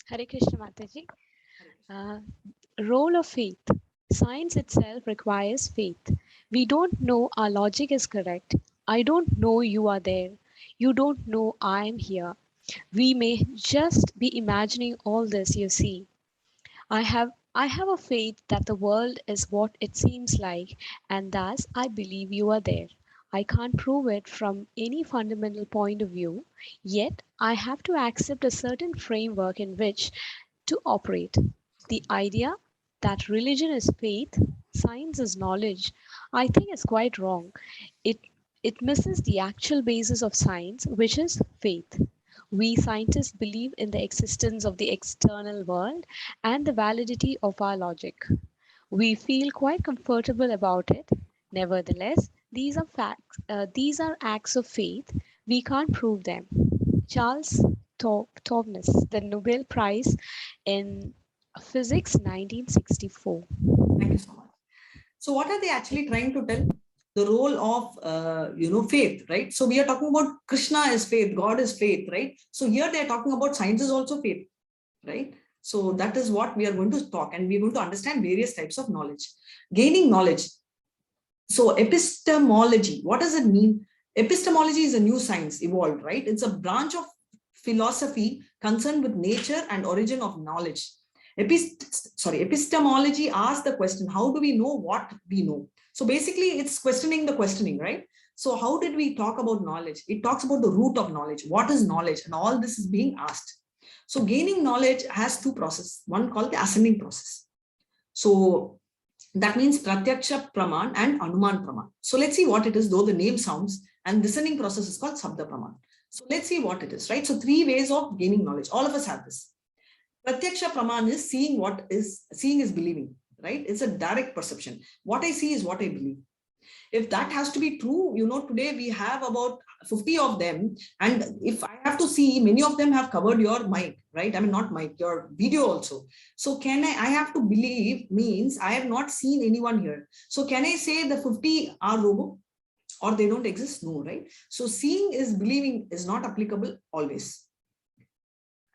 Hare Krishna, Mataji. Role of faith. Science itself requires faith. We don't know our logic is correct. I don't know you are there. You don't know I am here. We may just be imagining all this, you see. I have I have a faith that the world is what it seems like, and thus I believe you are there. I can't prove it from any fundamental point of view, yet I have to accept a certain framework in which to operate. The idea that religion is faith, science is knowledge, I think is quite wrong. It it misses the actual basis of science, which is faith. We scientists believe in the existence of the external world and the validity of our logic. We feel quite comfortable about it. Nevertheless, these are facts. These are acts of faith. We can't prove them. Charles Thomas, the Nobel Prize in Physics, 1964. Thank you so much. So what are they actually trying to tell? The role of, faith, right? So we are talking about Krishna is faith, God is faith, right? So here they are talking about science is also faith, right? So that is what we are going to talk, and we are going to understand various types of knowledge. Gaining knowledge. So epistemology, what does it mean? Epistemology is a new science evolved, right? It's a branch of philosophy concerned with nature and origin of knowledge. Epistemology asks the question, how do we know what we know? So basically it's questioning the questioning, right? So how did we talk about knowledge? It talks about the root of knowledge. What is knowledge? And all this is being asked. So gaining knowledge has two processes, one called the ascending process. So that means Pratyaksha Praman and Anuman Praman. So let's see what it is, though the name sounds, and descending process is called Sabda Praman. So let's see what it is, right? So three ways of gaining knowledge. All of us have this. Pratyaksha Praman is seeing seeing is believing, right? It's a direct perception. What I see is what I believe. If that has to be true, today we have about 50 of them. And if I have to see, many of them have covered your mic, right? I mean, not mic, your video also. So I have to believe means I have not seen anyone here. So can I say the 50 are robo or they don't exist? No, right? So seeing is believing is not applicable always.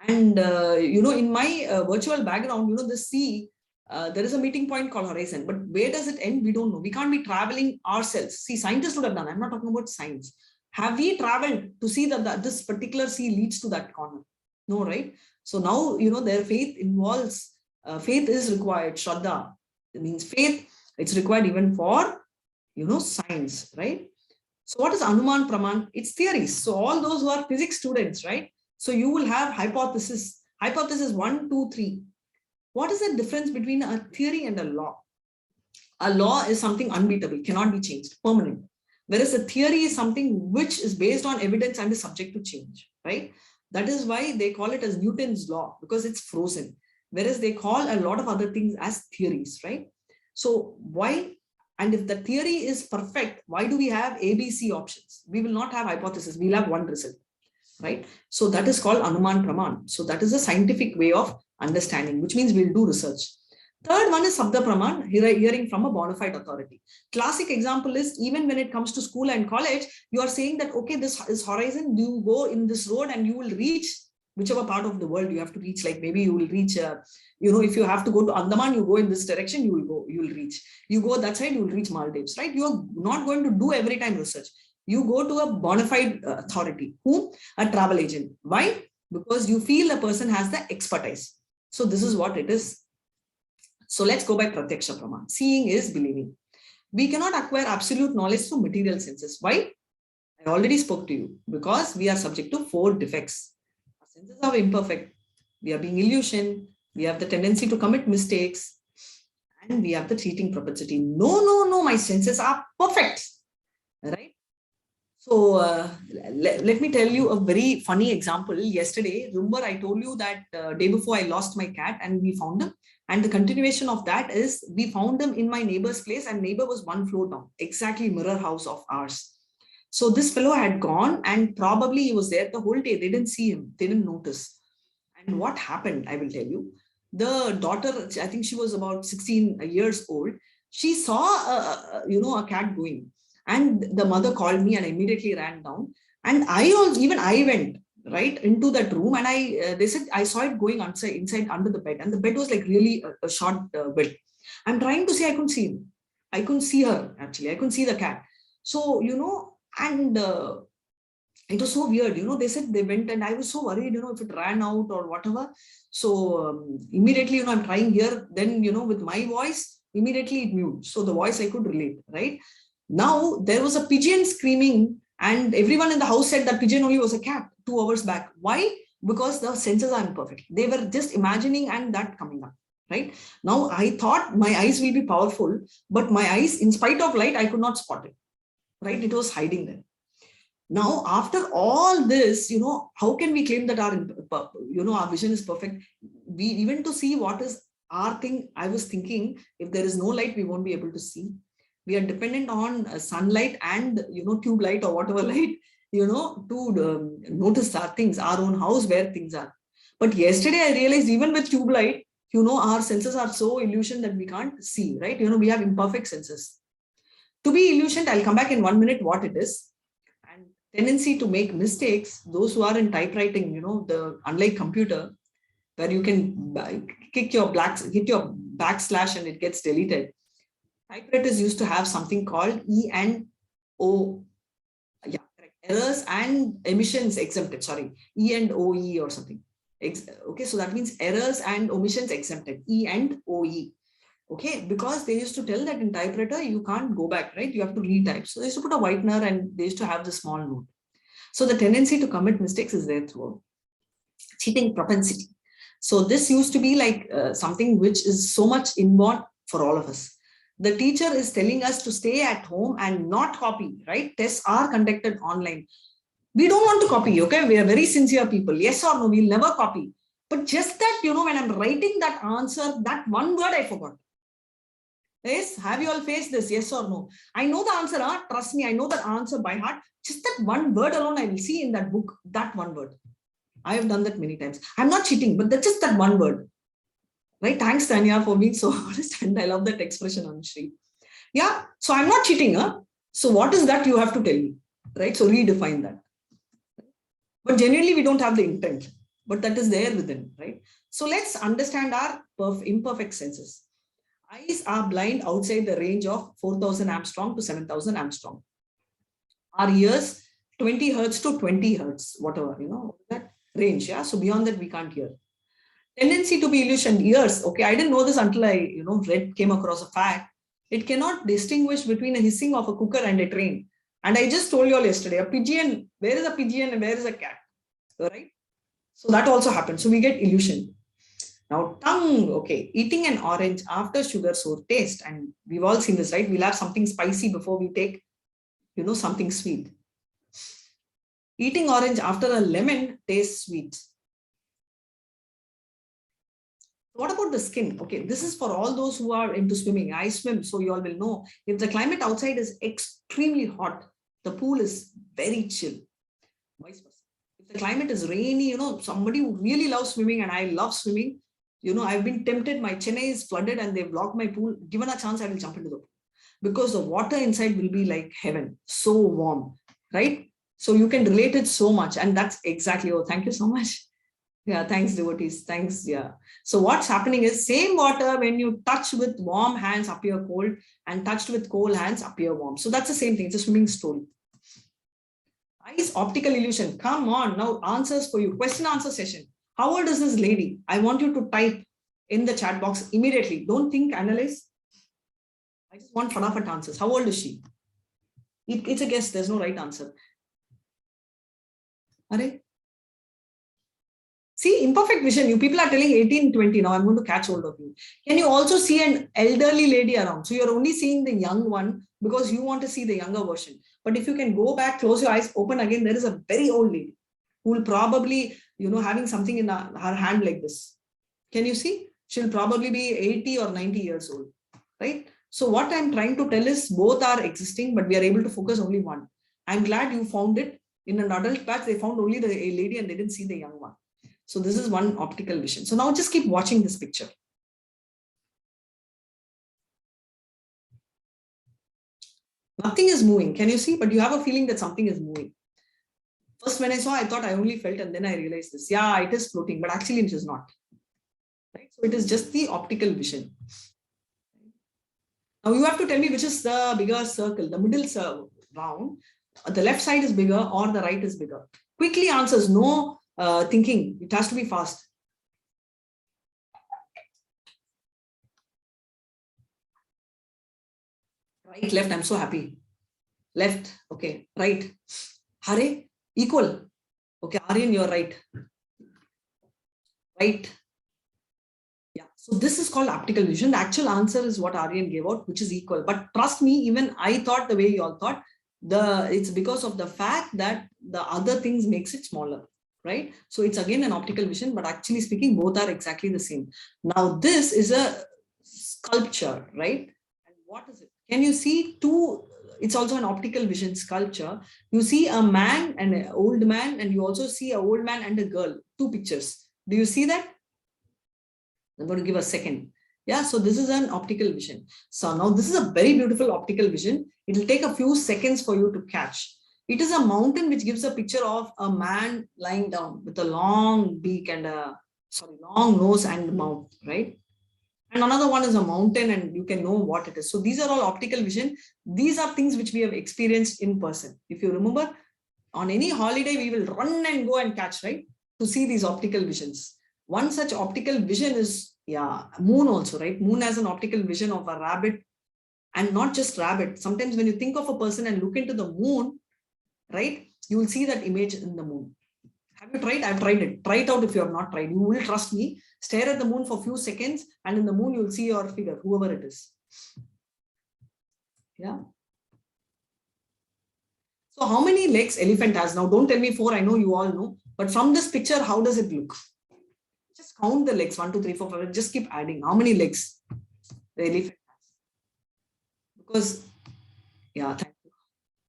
And, in my virtual background, the sea, there is a meeting point called horizon, but where does it end? We don't know. We can't be traveling ourselves. See, scientists would have done. I'm not talking about science. Have we traveled to see that this particular sea leads to that corner? No, right? So now, their faith involves, faith is required. Shraddha, it means faith. It's required even for, science, right? So what is Anuman Praman? It's theories. So all those who are physics students, right? So you will have hypothesis 1, 2, 3. What is the difference between a theory and a law? A law is something unbeatable, cannot be changed, permanent. Whereas a theory is something which is based on evidence and is subject to change, right? That is why they call it as Newton's law, because it's frozen. Whereas they call a lot of other things as theories, right? So why? And if the theory is perfect, why do we have ABC options? We will not have hypothesis, we'll have one result, right? So that is called Anuman Praman. So that is a scientific way of understanding, which means we'll do research. Third one is Sabda Praman, hearing from a bona fide authority. Classic example is, even when it comes to school and college, you are saying that, okay, this is horizon, you go in this road and you will reach whichever part of the world you have to reach. Like maybe you will reach, if you have to go to Andaman, you go in this direction, you will reach. You go that side, you will reach Maldives, right? You are not going to do every time research. You go to a bona fide authority. Who? A travel agent. Why? Because you feel the person has the expertise. So this is what it is. So let's go by Pratyaksha Praman. Seeing is believing. We cannot acquire absolute knowledge through material senses. Why? I already spoke to you. Because we are subject to 4 defects. Our senses are imperfect. We are being illusion. We have the tendency to commit mistakes. And we have the cheating propensity. No, my senses are perfect. Right? So let me tell you a very funny example. Yesterday, remember I told you that day before I lost my cat and we found him. And the continuation of that is we found him in my neighbor's place, and neighbor was 1 floor down, exactly mirror house of ours. So this fellow had gone and probably he was there the whole day. They didn't see him. They didn't notice. And what happened, I will tell you. The daughter, I think she was about 16 years old. She saw, a cat going. And the mother called me and I immediately ran down. And I went right into that room, and they said I saw it going inside under the bed, and the bed was like really a short bed. I'm trying to say I couldn't see him. I couldn't see her, actually. I couldn't see the cat. So, and It was so weird, they said they went, and I was so worried, if it ran out or whatever. So immediately, I'm trying here, then, with my voice, immediately it mute. So the voice I could relate, right? Now there was a pigeon screaming, and everyone in the house said that pigeon only was a cat 2 hours back. Why? Because the senses are imperfect. They were just imagining and that coming up, right? Now I thought my eyes will be powerful, but my eyes, in spite of light, I could not spot it, right? It was hiding there. Now, after all this, how can we claim that our vision is perfect? We even to see what is our thing. I was thinking, if there is no light, we won't be able to see. We are dependent on sunlight and, tube light or whatever light, to notice our things, our own house where things are. But yesterday I realized even with tube light, our senses are so illusion that we can't see, right? We have imperfect senses. To be illusioned, I'll come back in 1 minute what it is. Tendency to make mistakes, those who are in typewriting, unlike computer, where you can hit your backslash and it gets deleted. Typewriters used to have something called E and O. Yeah, correct. Errors and emissions exempted. Sorry, E and OE or something. Okay, so that means errors and omissions exempted. E and OE. Okay, because they used to tell that in typewriter, you can't go back, right? You have to retype. So they used to put a whitener and they used to have the small note. So the tendency to commit mistakes is there throughout. Cheating propensity. So this used to be like something which is so much inborn for all of us. The teacher is telling us to stay at home and not copy, right? Tests are conducted online. We don't want to copy, okay? We are very sincere people. Yes or no, we'll never copy. But just that, when I'm writing that answer, that one word I forgot. Yes, have you all faced this? Yes or no? I know the answer, trust me, I know the answer by heart. Just that one word alone I will see in that book, that one word. I have done that many times. I'm not cheating, but that's just that one word. Right? Thanks, Tanya, for being so honest. And I love that expression, Anshri. Yeah, so I'm not cheating. So what is that you have to tell me? Right? So redefine that. But generally, we don't have the intent, but that is there within, right? So let's understand our imperfect senses. Eyes are blind outside the range of 4,000 Armstrong to 7,000 Armstrong. Our ears, 20 hertz to 20 hertz, whatever, that range. Yeah. So beyond that, we can't hear. Tendency to be illusioned. Ears. Okay. I didn't know this until I, came across a fact. It cannot distinguish between a hissing of a cooker and a train. And I just told you all yesterday, a pigeon, where is a pigeon and where is a cat? Right? So that also happens. So we get illusion. Now, tongue, okay, eating an orange after sugar sour taste. And we've all seen this, right? We'll have something spicy before we take, something sweet. Eating orange after a lemon tastes sweet. What about the skin? Okay, this is for all those who are into swimming. I swim, so you all will know. If the climate outside is extremely hot, the pool is very chill. Vice versa. If the climate is rainy, somebody who really loves swimming, and I love swimming, I've been tempted. My Chennai is flooded and they've blocked my pool. Given a chance, I will jump into the pool because the water inside will be like heaven, so warm, right? So you can relate it so much. And that's exactly, thank you so much. Yeah, thanks, devotees. Thanks. Yeah. So what's happening is same water, when you touch with warm hands appear cold and touched with cold hands appear warm. So that's the same thing. It's a swimming story. Eyes, optical illusion. Come on. Now answers for you. Question answer session. How old is this lady? I want you to type in the chat box immediately. Don't think, analyze. I just want fatafat answers. How old is she? It's a guess. There's no right answer. Are? See, imperfect vision. You people are telling 18, 20. Now I'm going to catch hold of you. Can you also see an elderly lady around? So you're only seeing the young one because you want to see the younger version. But if you can go back, close your eyes, open again, there is a very old lady who will probably, having something in her hand like this. Can you see? She'll probably be 80 or 90 years old, right? So what I'm trying to tell is both are existing, but we are able to focus only one. I'm glad you found it. In an adult batch, they found only the lady and they didn't see the young one. So this is one optical vision. So now just keep watching this picture. Nothing is moving. Can you see? But you have a feeling that something is moving. First, when I saw, I thought I only felt, and then I realized this. Yeah, it is floating, but actually it is not. Right? So it is just the optical vision. Now you have to tell me which is the bigger circle, the middle round. the left side is bigger or the right is bigger. Quickly answers, no thinking. It has to be fast. Right, left, I'm so happy. Left, okay, right. Hare, equal. Okay, Aryan, you're right. Right. Yeah, so this is called optical vision. The actual answer is what Aryan gave out, which is equal. But trust me, even I thought the way you all thought, it's because of the fact that the other things makes it smaller, right? So it's again an optical vision, but actually speaking, both are exactly the same. Now this is a sculpture, right? And what is it? Can you see two? It's also an optical vision sculpture. You see a man and an old man, and you also see an old man and a girl, two pictures. Do you see that? I'm going to give a second. Yeah, so this is an optical vision. So now this is a very beautiful optical vision. It will take a few seconds for you to catch. It is a mountain which gives a picture of a man lying down with a long beak and long nose and mouth, right? And another one is a mountain and you can know what it is. So these are all optical vision. These are things which we have experienced in person. If you remember, on any holiday, we will run and go and catch, right? To see these optical visions. One such optical vision is, moon also, right? Moon has an optical vision of a rabbit, and not just rabbit. Sometimes when you think of a person and look into the moon, right, you will see that image in the moon. Have you tried? I've tried it. Try it out if you have not tried. You will trust me. Stare at the moon for a few seconds, and in the moon, you will see your figure, whoever it is. Yeah. So how many legs elephant has? Now, don't tell me 4. I know you all know. But from this picture, how does it look? Just count the legs. 1, 2, 3, 4, 5. Just keep adding. How many legs the elephant has? Because, thank you.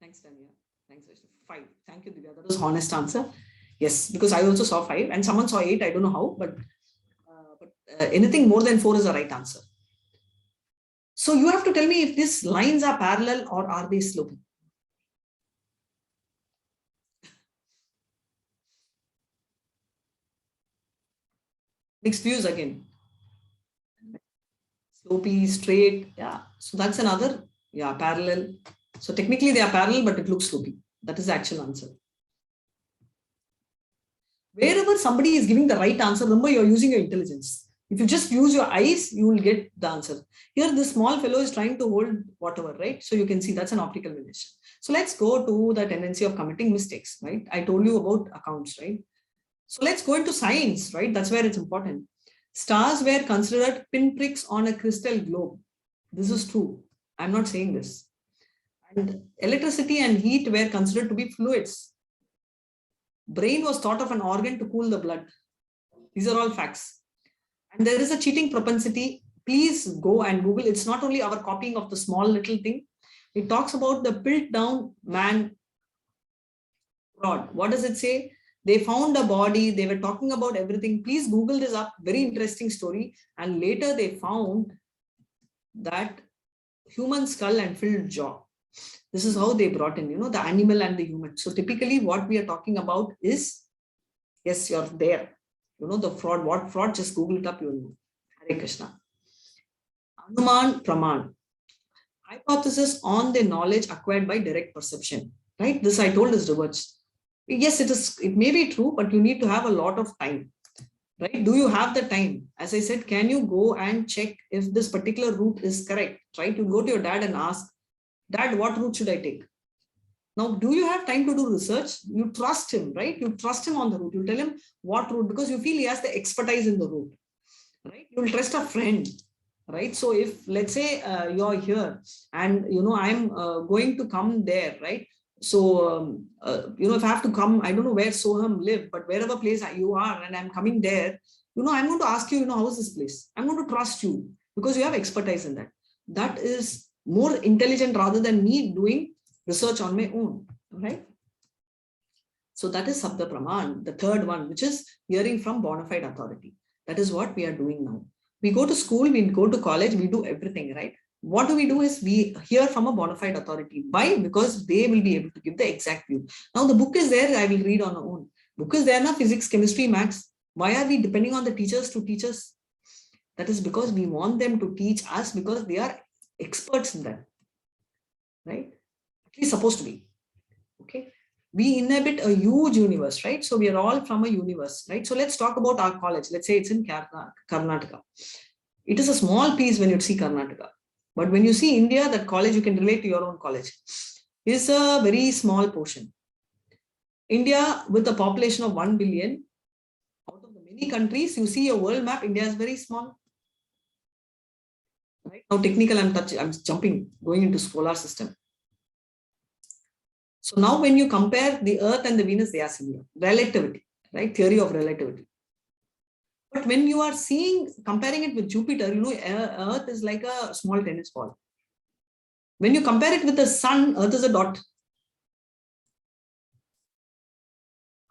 Thanks, Tanya. Thanks, Vishnu. 5. Thank you, Divya. That was honest answer. Yes, because I also saw 5 and someone saw 8. I don't know how, but anything more than 4 is the right answer. So you have to tell me if these lines are parallel or are they sloping. Mixed views again. Slopey, straight. Yeah. So that's another. Yeah, parallel. So technically they are parallel, but it looks slopey. That is the actual answer. Wherever somebody is giving the right answer, remember you're using your intelligence. If you just use your eyes, you will get the answer. Here, this small fellow is trying to hold whatever, right? So you can see that's an optical relation. So let's go to the tendency of committing mistakes, right? I told you about accounts, right? So let's go into science, right? That's where it's important. Stars were considered pinpricks on a crystal globe. This is true. I'm not saying this. And electricity and heat were considered to be fluids. Brain was thought of an organ to cool the blood. These are all facts. And there is a cheating propensity. Please go and Google. It's not only our copying of the small little thing. It talks about the Piltdown man fraud. What does it say? They found a body. They were talking about everything. Please Google this up. Very interesting story. And later they found that human skull and filled jaw. This is how they brought in, the animal and the human. So typically what we are talking about is, yes, you're there. The fraud. What fraud? Just Google it up. You will know. Hare Krishna. Anuman Praman. Hypothesis on the knowledge acquired by direct perception. Right? This I told is reversed. Yes, it may be true, but you need to have a lot of time. Right? Do you have the time? As I said, can you go and check if this particular route is correct? Right? You go to your dad and ask, Dad, what route should I take? Now, do you have time to do research? You trust him, right? You trust him on the route. You tell him what route, because you feel he has the expertise in the route, right? You will trust a friend, right? So if, let's say you're here and, I'm going to come there, right? So, if I have to come, I don't know where Soham live, but wherever place you are and I'm coming there, I'm going to ask you, how is this place? I'm going to trust you because you have expertise in that. That is more intelligent rather than me doing research on my own, right? So that is Sabda Praman, the third one, which is hearing from bona fide authority. That is what we are doing now. We go to school, we go to college, we do everything, right? What do we do is we hear from a bona fide authority. Why? Because they will be able to give the exact view. Now the book is there, I will read on my own. Book is there now, physics, chemistry, maths. Why are we depending on the teachers to teach us? That is because we want them to teach us because they are experts in that, right? At least supposed to be. Okay. We inhabit a huge universe, right? So we are all from a universe, right? So let's talk about our college. Let's say it's in Karnataka. It is a small piece when you see Karnataka. But when you see India, that college, you can relate to your own college, is a very small portion. India, with a population of 1 billion, out of the many countries, you see a world map, India is very small. Right now, technical, I'm going into solar system. So now when you compare the Earth and the Venus, they are similar. Relativity, right? Theory of relativity. But when you are comparing it with Jupiter, you know, Earth is like a small tennis ball. When you compare it with the sun, Earth is a dot.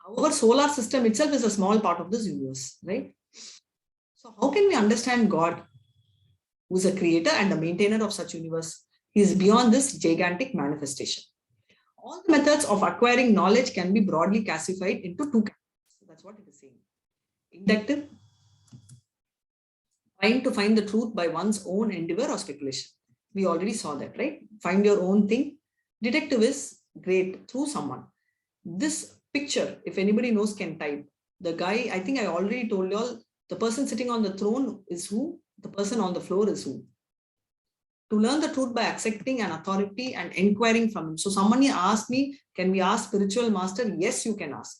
Our solar system itself is a small part of this universe, right? So how can we understand God, who is a creator and a maintainer of such universe? He is beyond this gigantic manifestation. All the methods of acquiring knowledge can be broadly classified into two categories. So that's what it is saying. Inductive, trying to find the truth by one's own endeavor or speculation. We already saw that, right? Find your own thing. Detective is great through someone. This picture, if anybody knows, can type. The guy, I think I already told you all, the person sitting on the throne is who? The person on the floor is who? To learn the truth by accepting an authority and inquiring from him. So somebody asked me, can we ask spiritual master? Yes, you can ask.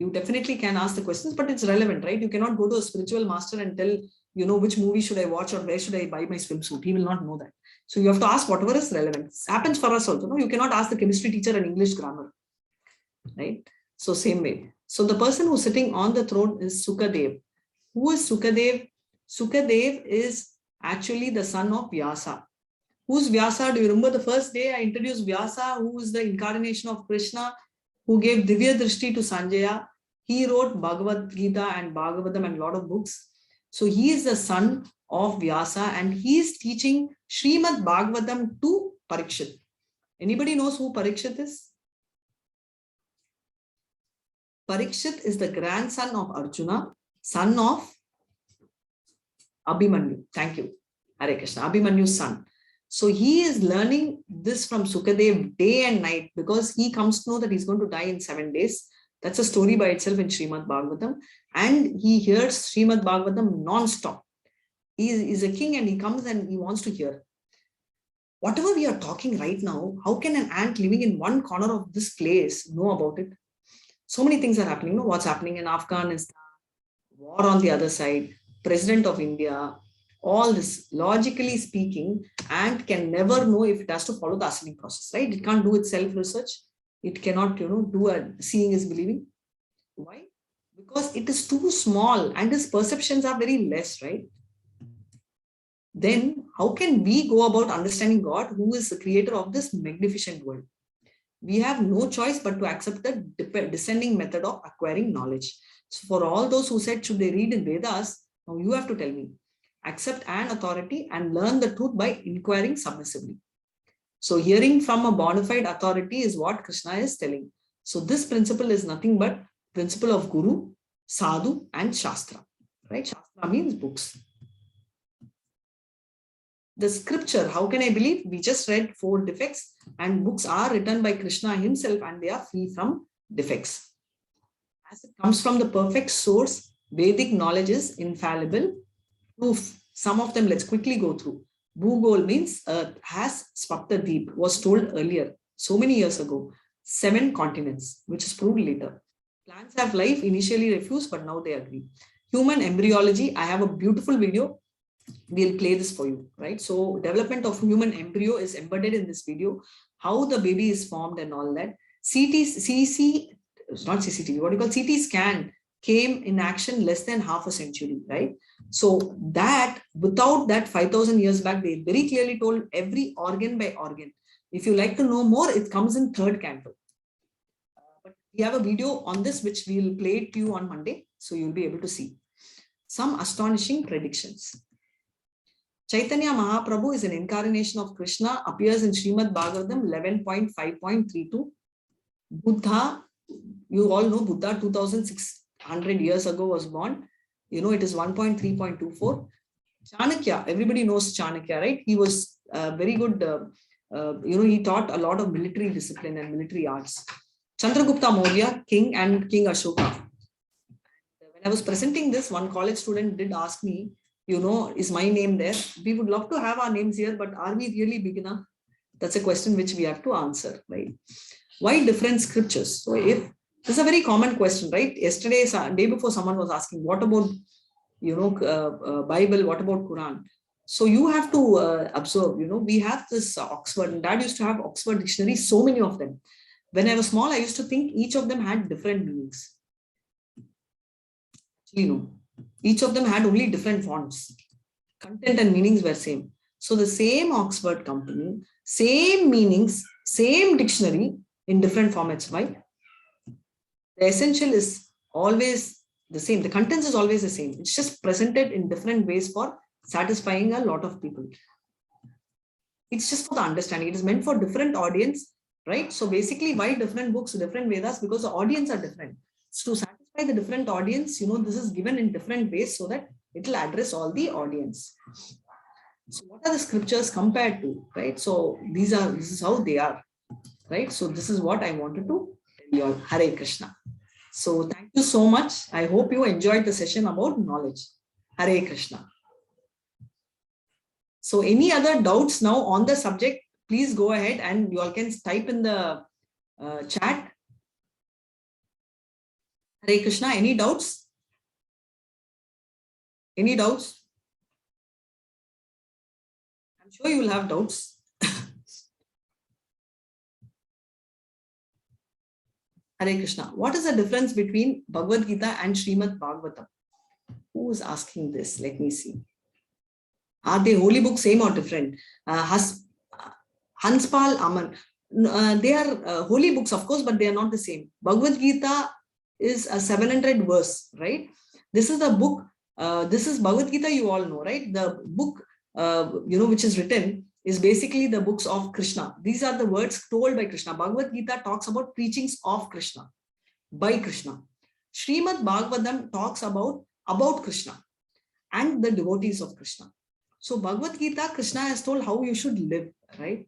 You definitely can ask the questions, but it's relevant, right? You cannot go to a spiritual master and tell, you know, which movie should I watch or where should I buy my swimsuit. He will not know that. So you have to ask whatever is relevant. This happens for us also. No? You cannot ask the chemistry teacher an English grammar, right? So same way. So the person who's sitting on the throne is Sukadev. Who is Sukadev? Sukadev is actually the son of Vyasa. Who's Vyasa? Do you remember the first day I introduced Vyasa, who is the incarnation of Krishna, who gave Divya Drishti to Sanjaya? He wrote Bhagavad Gita and Bhagavatam and a lot of books. So he is the son of Vyasa and he is teaching Srimad Bhagavatam to Parikshit. Anybody knows who Parikshit is? Parikshit is the grandson of Arjuna, son of Abhimanyu. Thank you. Hare Krishna. Abhimanyu's son. So he is learning this from Sukadev day and night because he comes to know that he's going to die in 7 days. That's a story by itself in Srimad Bhagavatam. And he hears Srimad Bhagavatam non-stop. He is a king and he comes and he wants to hear. Whatever we are talking right now, how can an ant living in one corner of this place know about it? So many things are happening. You know what's happening in Afghanistan, war on the other side, President of India, all this, logically speaking, ant can never know if it has to follow the ascending process, right? It can't do its self-research. It cannot, you know, do a seeing is believing. Why? Because it is too small and its perceptions are very less, right? Then how can we go about understanding God, who is the creator of this magnificent world? We have no choice but to accept the descending method of acquiring knowledge. So for all those who said, should they read in Vedas? Now you have to tell me. Accept an authority and learn the truth by inquiring submissively. So hearing from a bona fide authority is what Krishna is telling. So this principle is nothing but principle of Guru, Sadhu and Shastra. Right? Shastra means books. The scripture, how can I believe? We just read 4 defects and books are written by Krishna himself and they are free from defects. As it comes from the perfect source, Vedic knowledge is infallible. Proof. Some of them let's quickly go through. Bhugol means Earth has Saptadeep, was told earlier, so many years ago. 7 continents, which is proved later. Plants have life, initially refused, but now they agree. Human embryology, I have a beautiful video. We'll play this for you, right? So development of human embryo is embedded in this video, how the baby is formed and all that. CT scan came in action less than half a century, right? So that without that 5,000 years back, they very clearly told every organ by organ. If you like to know more, it comes in 3rd canto. But we have a video on this, which we'll play it to you on Monday. So you'll be able to see some astonishing predictions. Chaitanya Mahaprabhu is an incarnation of Krishna, appears in Srimad Bhagavatam 11.5.32. Buddha, you all know Buddha 2600 years ago was born. You know, it is 1.3.24. Chanakya, everybody knows Chanakya, right? He was a very good he taught a lot of military discipline and military arts. Chandragupta Maurya, king, and King Ashoka. When I was presenting this, one college student did ask me, is my name there? We would love to have our names here, but are we really big enough? That's a question which we have to answer, right? Why different scriptures? So if this is a very common question, right? Yesterday, day before, someone was asking, what about, Bible? What about Quran? So you have to observe, we have this Oxford, and Dad used to have Oxford dictionary, so many of them. When I was small, I used to think each of them had different meanings. Each of them had only different fonts. Content and meanings were same. So the same Oxford company, same meanings, same dictionary in different formats. Why? The essential is always the same. The contents is always the same. It's just presented in different ways for satisfying a lot of people. It's just for the understanding. It is meant for different audience, right? So basically, why different books, different Vedas? Because the audience are different. So to satisfy the different audience, this is given in different ways so that it will address all the audience. So what are the scriptures compared to, right? So this is how they are, right? So this is what I wanted to tell you all. Hare Krishna. So thank you so much. I hope you enjoyed the session about knowledge. Hare Krishna. So any other doubts now on the subject, please go ahead and you all can type in the chat. Hare Krishna, any doubts? Any doubts? I'm sure you will have doubts. Hare Krishna. What is the difference between Bhagavad Gita and Srimad Bhagavatam? Who is asking this? Let me see. Are they holy books same or different? Hanspal Aman. They are holy books, of course, but they are not the same. Bhagavad Gita is a 700 verse, right? This is the book. This is Bhagavad Gita, you all know, right? The book, which is written is basically the books of Krishna. These are the words told by Krishna. Bhagavad Gita talks about preachings of Krishna, by Krishna. Srimad Bhagavatam talks about Krishna and the devotees of Krishna. So Bhagavad Gita, Krishna has told how you should live, right?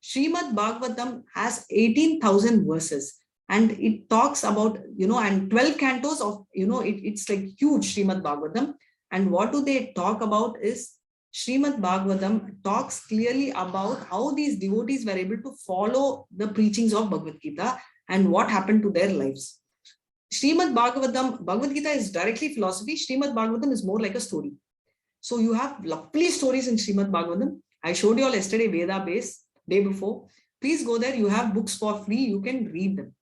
Srimad Bhagavatam has 18,000 verses and it talks about, and 12 cantos of, it's like huge Srimad Bhagavatam. And what do they talk about is Srimad Bhagavatam talks clearly about how these devotees were able to follow the preachings of Bhagavad Gita and what happened to their lives. Srimad Bhagavatam, Bhagavad Gita is directly philosophy. Srimad Bhagavatam is more like a story. So you have lovely stories in Srimad Bhagavatam. I showed you all yesterday Veda base, day before. Please go there. You have books for free. You can read them.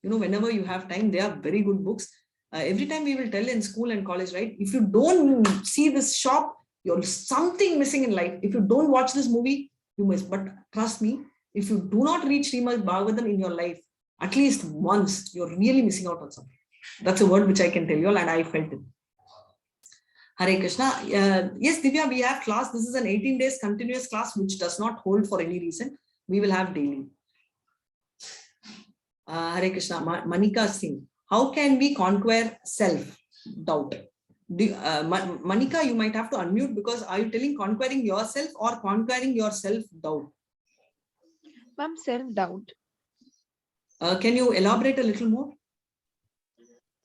Whenever you have time, they are very good books. Every time we will tell in school and college, right? If you don't see this shop, you're something missing in life. If you don't watch this movie, you miss. But trust me, if you do not read Srimad Bhagavatam in your life, at least once, you're really missing out on something. That's a word which I can tell you all, and I felt it. Hare Krishna. Yes, Divya, we have class. This is an 18 days continuous class, which does not hold for any reason. We will have daily. Hare Krishna. Manika Singh. How can we conquer self-doubt? Manika, you might have to unmute, because are you telling conquering yourself or conquering your self-doubt? Ma'am, self-doubt. Can you elaborate a little more?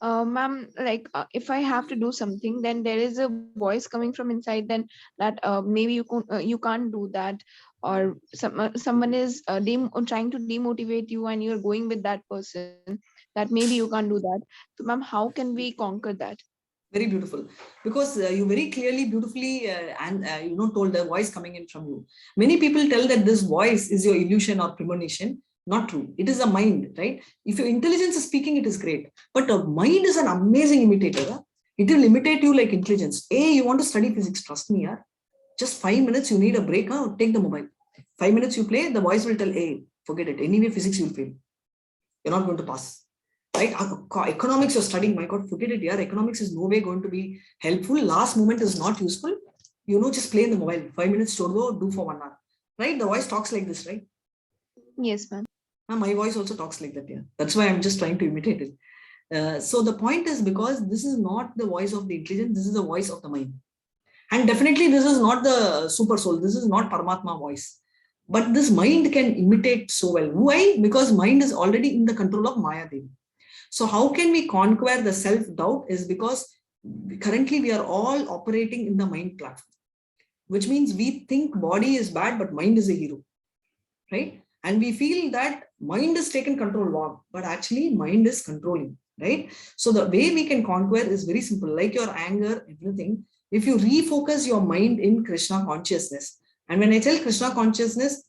Ma'am, like if I have to do something, then there is a voice coming from inside, then that maybe you can't do that, or someone is trying to demotivate you and you're going with that person, that maybe you can't do that. So ma'am, how can we conquer that? Very beautiful, because you very clearly, beautifully told the voice coming in from you. Many people tell that this voice is your illusion or premonition. Not true. It is a mind, right? If your intelligence is speaking, it is great. But a mind is an amazing imitator. Huh? It will imitate you like intelligence. Hey, you want to study physics? Trust me, huh? Just 5 minutes, you need a break. Huh? Take the mobile. 5 minutes you play, the voice will tell, hey, forget it. Anyway, physics you'll fail. You're not going to pass. Right? Economics you're studying, my God, forget it. Yeah, economics is no way going to be helpful. Last moment is not useful. Just play in the mobile. 5 minutes, do for 1 hour. Right? The voice talks like this, right? Yes, ma'am. My voice also talks like that. Yeah, that's why I'm just trying to imitate it. So the point is, because this is not the voice of the intelligence, this is the voice of the mind. And definitely this is not the super soul. This is not Paramatma voice. But this mind can imitate so well. Why? Because mind is already in the control of Maya Devi. So how can we conquer the self-doubt is because currently we are all operating in the mind platform, which means we think body is bad, but mind is a hero, right? And we feel that mind is taken control of, but actually mind is controlling, right? So the way we can conquer is very simple, like your anger, everything. If you refocus your mind in Krishna consciousness, and when I tell Krishna consciousness,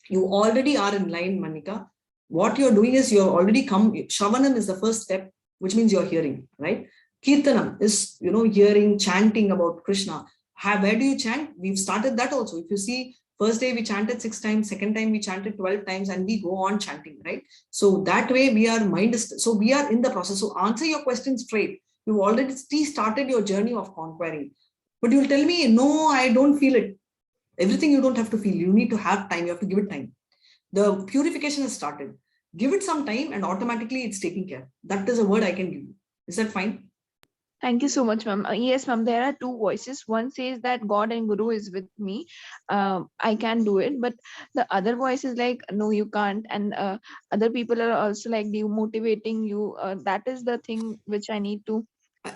you already are in line, Manika. What you're doing is you're already come. Shravanam is the first step, which means you're hearing, right? Kirtanam is, hearing, chanting about Krishna. Where do you chant? We've started that also. If you see, first day we chanted 6 times, second time we chanted 12 times, and we go on chanting, right? So that way we are so we are in the process. So answer your question straight. You've already started your journey of conquering. But you'll tell me, no, I don't feel it. Everything you don't have to feel. You need to have time. You have to give it time. The purification has started. Give it some time and automatically it's taking care. That is a word I can give you. Is that fine? Thank you so much, ma'am. Yes, ma'am, there are two voices. One says that God and Guru is with me. I can do it. But the other voice is like, no, you can't. And other people are also like demotivating you. That is the thing which I need to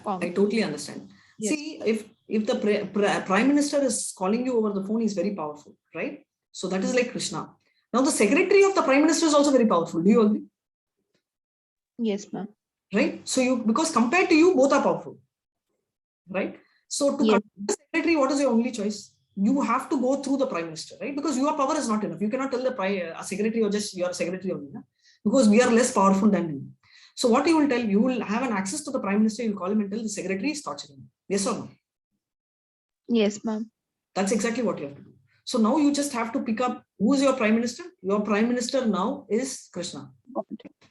I totally understand. Yes. See, if the Prime Minister is calling you over the phone, he's very powerful, right? So that is like Krishna. Now the Secretary of the Prime Minister is also very powerful. Do you agree? Yes, ma'am. Right? So because compared to you, both are powerful. Right? So to Yes. the Secretary, what is your only choice? You have to go through the Prime Minister, right? Because your power is not enough. You cannot tell the Secretary or just your Secretary only, no? Because we are less powerful than him. So what you will tell, you will have an access to the Prime Minister, you will call him and tell the Secretary is torturing him. Yes or no? Yes, ma'am. That's exactly what you have to do. So now you just have to pick up who is your Prime Minister. Your Prime Minister now is Krishna.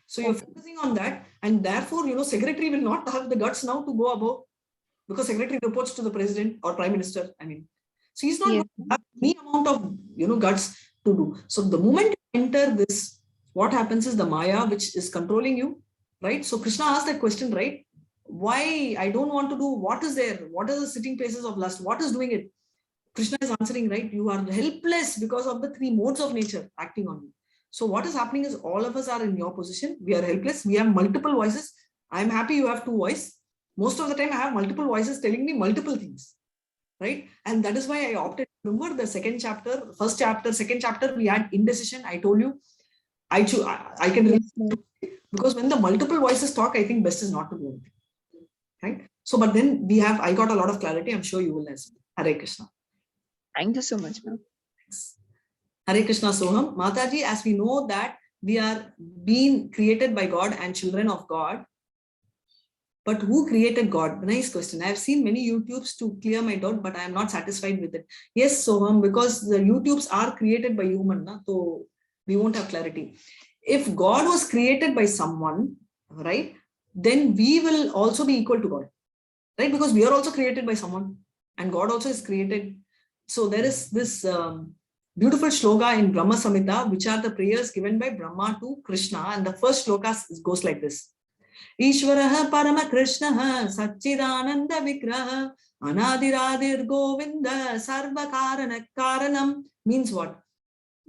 So you're focusing on that, and therefore, Secretary will not have the guts now to go above, because Secretary reports to the President or Prime Minister. So he's not going to have any amount of guts to do. So the moment you enter this, what happens is the Maya, which is controlling you, right? So Krishna asked that question, right? Why I don't want to do, what is there? What are the sitting places of lust? What is doing it? Krishna is answering, right? You are helpless because of the 3 modes of nature acting on you. So what is happening is all of us are in your position. We are helpless. We have multiple voices. I'm happy you have 2 voices. Most of the time I have multiple voices telling me multiple things, right? And that is why I opted. Remember the second chapter, first chapter, second chapter, we had indecision. I told you, I can because when the multiple voices talk, I think best is not to do anything, right? So, but then I got a lot of clarity. I'm sure you will as well. Hare Krishna. Thank you so much, ma'am. Hare Krishna Soham. Mataji, as we know that we are being created by God and children of God, but who created God? Nice question. I have seen many YouTubes to clear my doubt, but I am not satisfied with it. Yes, Soham, because the YouTubes are created by human, so we won't have clarity. If God was created by someone, right, then we will also be equal to God, right? Because we are also created by someone and God also is created. So there is this beautiful shloka in Brahma Samhita, which are the prayers given by Brahma to Krishna. And the first shloka goes like this. Ishvaraha Parama Krishna Satchidananda Vigraha Anadiradir Govinda Sarva Karana Karanam means what?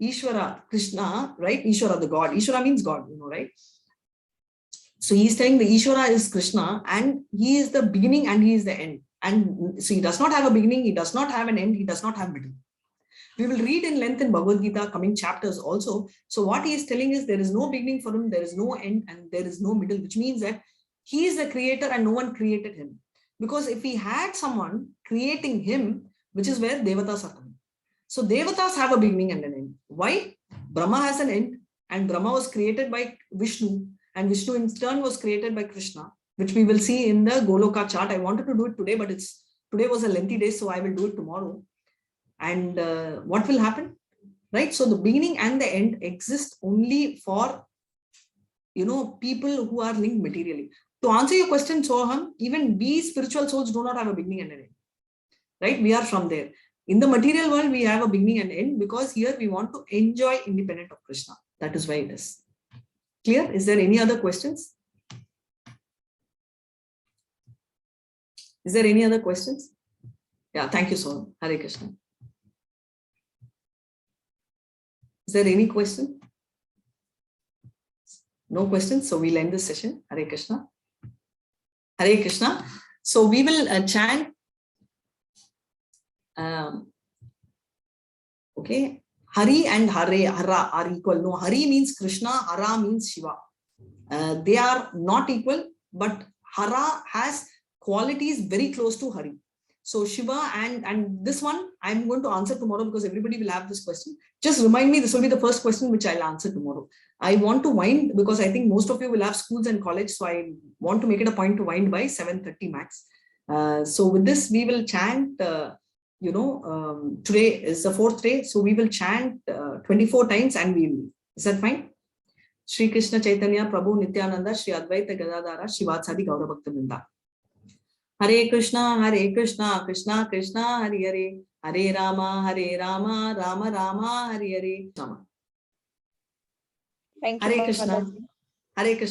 Ishvara, Krishna, right? Ishvara, the God. Ishvara means God, right? So he's saying the Ishvara is Krishna and he is the beginning and he is the end. And so he does not have a beginning, he does not have an end, he does not have middle. We will read in length in Bhagavad Gita coming chapters also. So what he is telling is there is no beginning for him, there is no end and there is no middle, which means that he is the creator and no one created him. Because if he had someone creating him, which is where Devatas are coming. So Devatas have a beginning and an end. Why? Brahma has an end and Brahma was created by Vishnu and Vishnu in turn was created by Krishna, which we will see in the Goloka chart. I wanted to do it today, but today was a lengthy day, so I will do it tomorrow. And what will happen, right? So the beginning and the end exist only for, people who are linked materially. To answer your question, Soham, even we spiritual souls do not have a beginning and an end, right? We are from there. In the material world, we have a beginning and end because here we want to enjoy independent of Krishna. That is why it is. Clear? Is there any other questions? Is there any other questions? Yeah, thank you, Soham. Hare Krishna. Is there any question? No questions, so we'll end this session. Hare Krishna. Hare Krishna. So we will chant. Okay, Hari and Hara are equal. No, Hari means Krishna, Hara means Shiva. They are not equal, but Hara has qualities very close to Hari. So Shiva and this one I'm going to answer tomorrow because everybody will have this question. Just remind me, this will be the first question which I'll answer tomorrow. I want to wind because I think most of you will have schools and college. So I want to make it a point to wind by 7:30 max. So with this, we will chant, today is the 4th day. So we will chant 24 times and is that fine? Shri Krishna Chaitanya Prabhu Nityananda Shri Advaita Gadadhara Shivatsadi Gaura Bhakta Vrinda. Hare Krishna Krishna Krishna Hare Hare Hare Rama Rama Rama Hare Hare. Thank you, Hare Krishna. Mataji. Hare Krishna.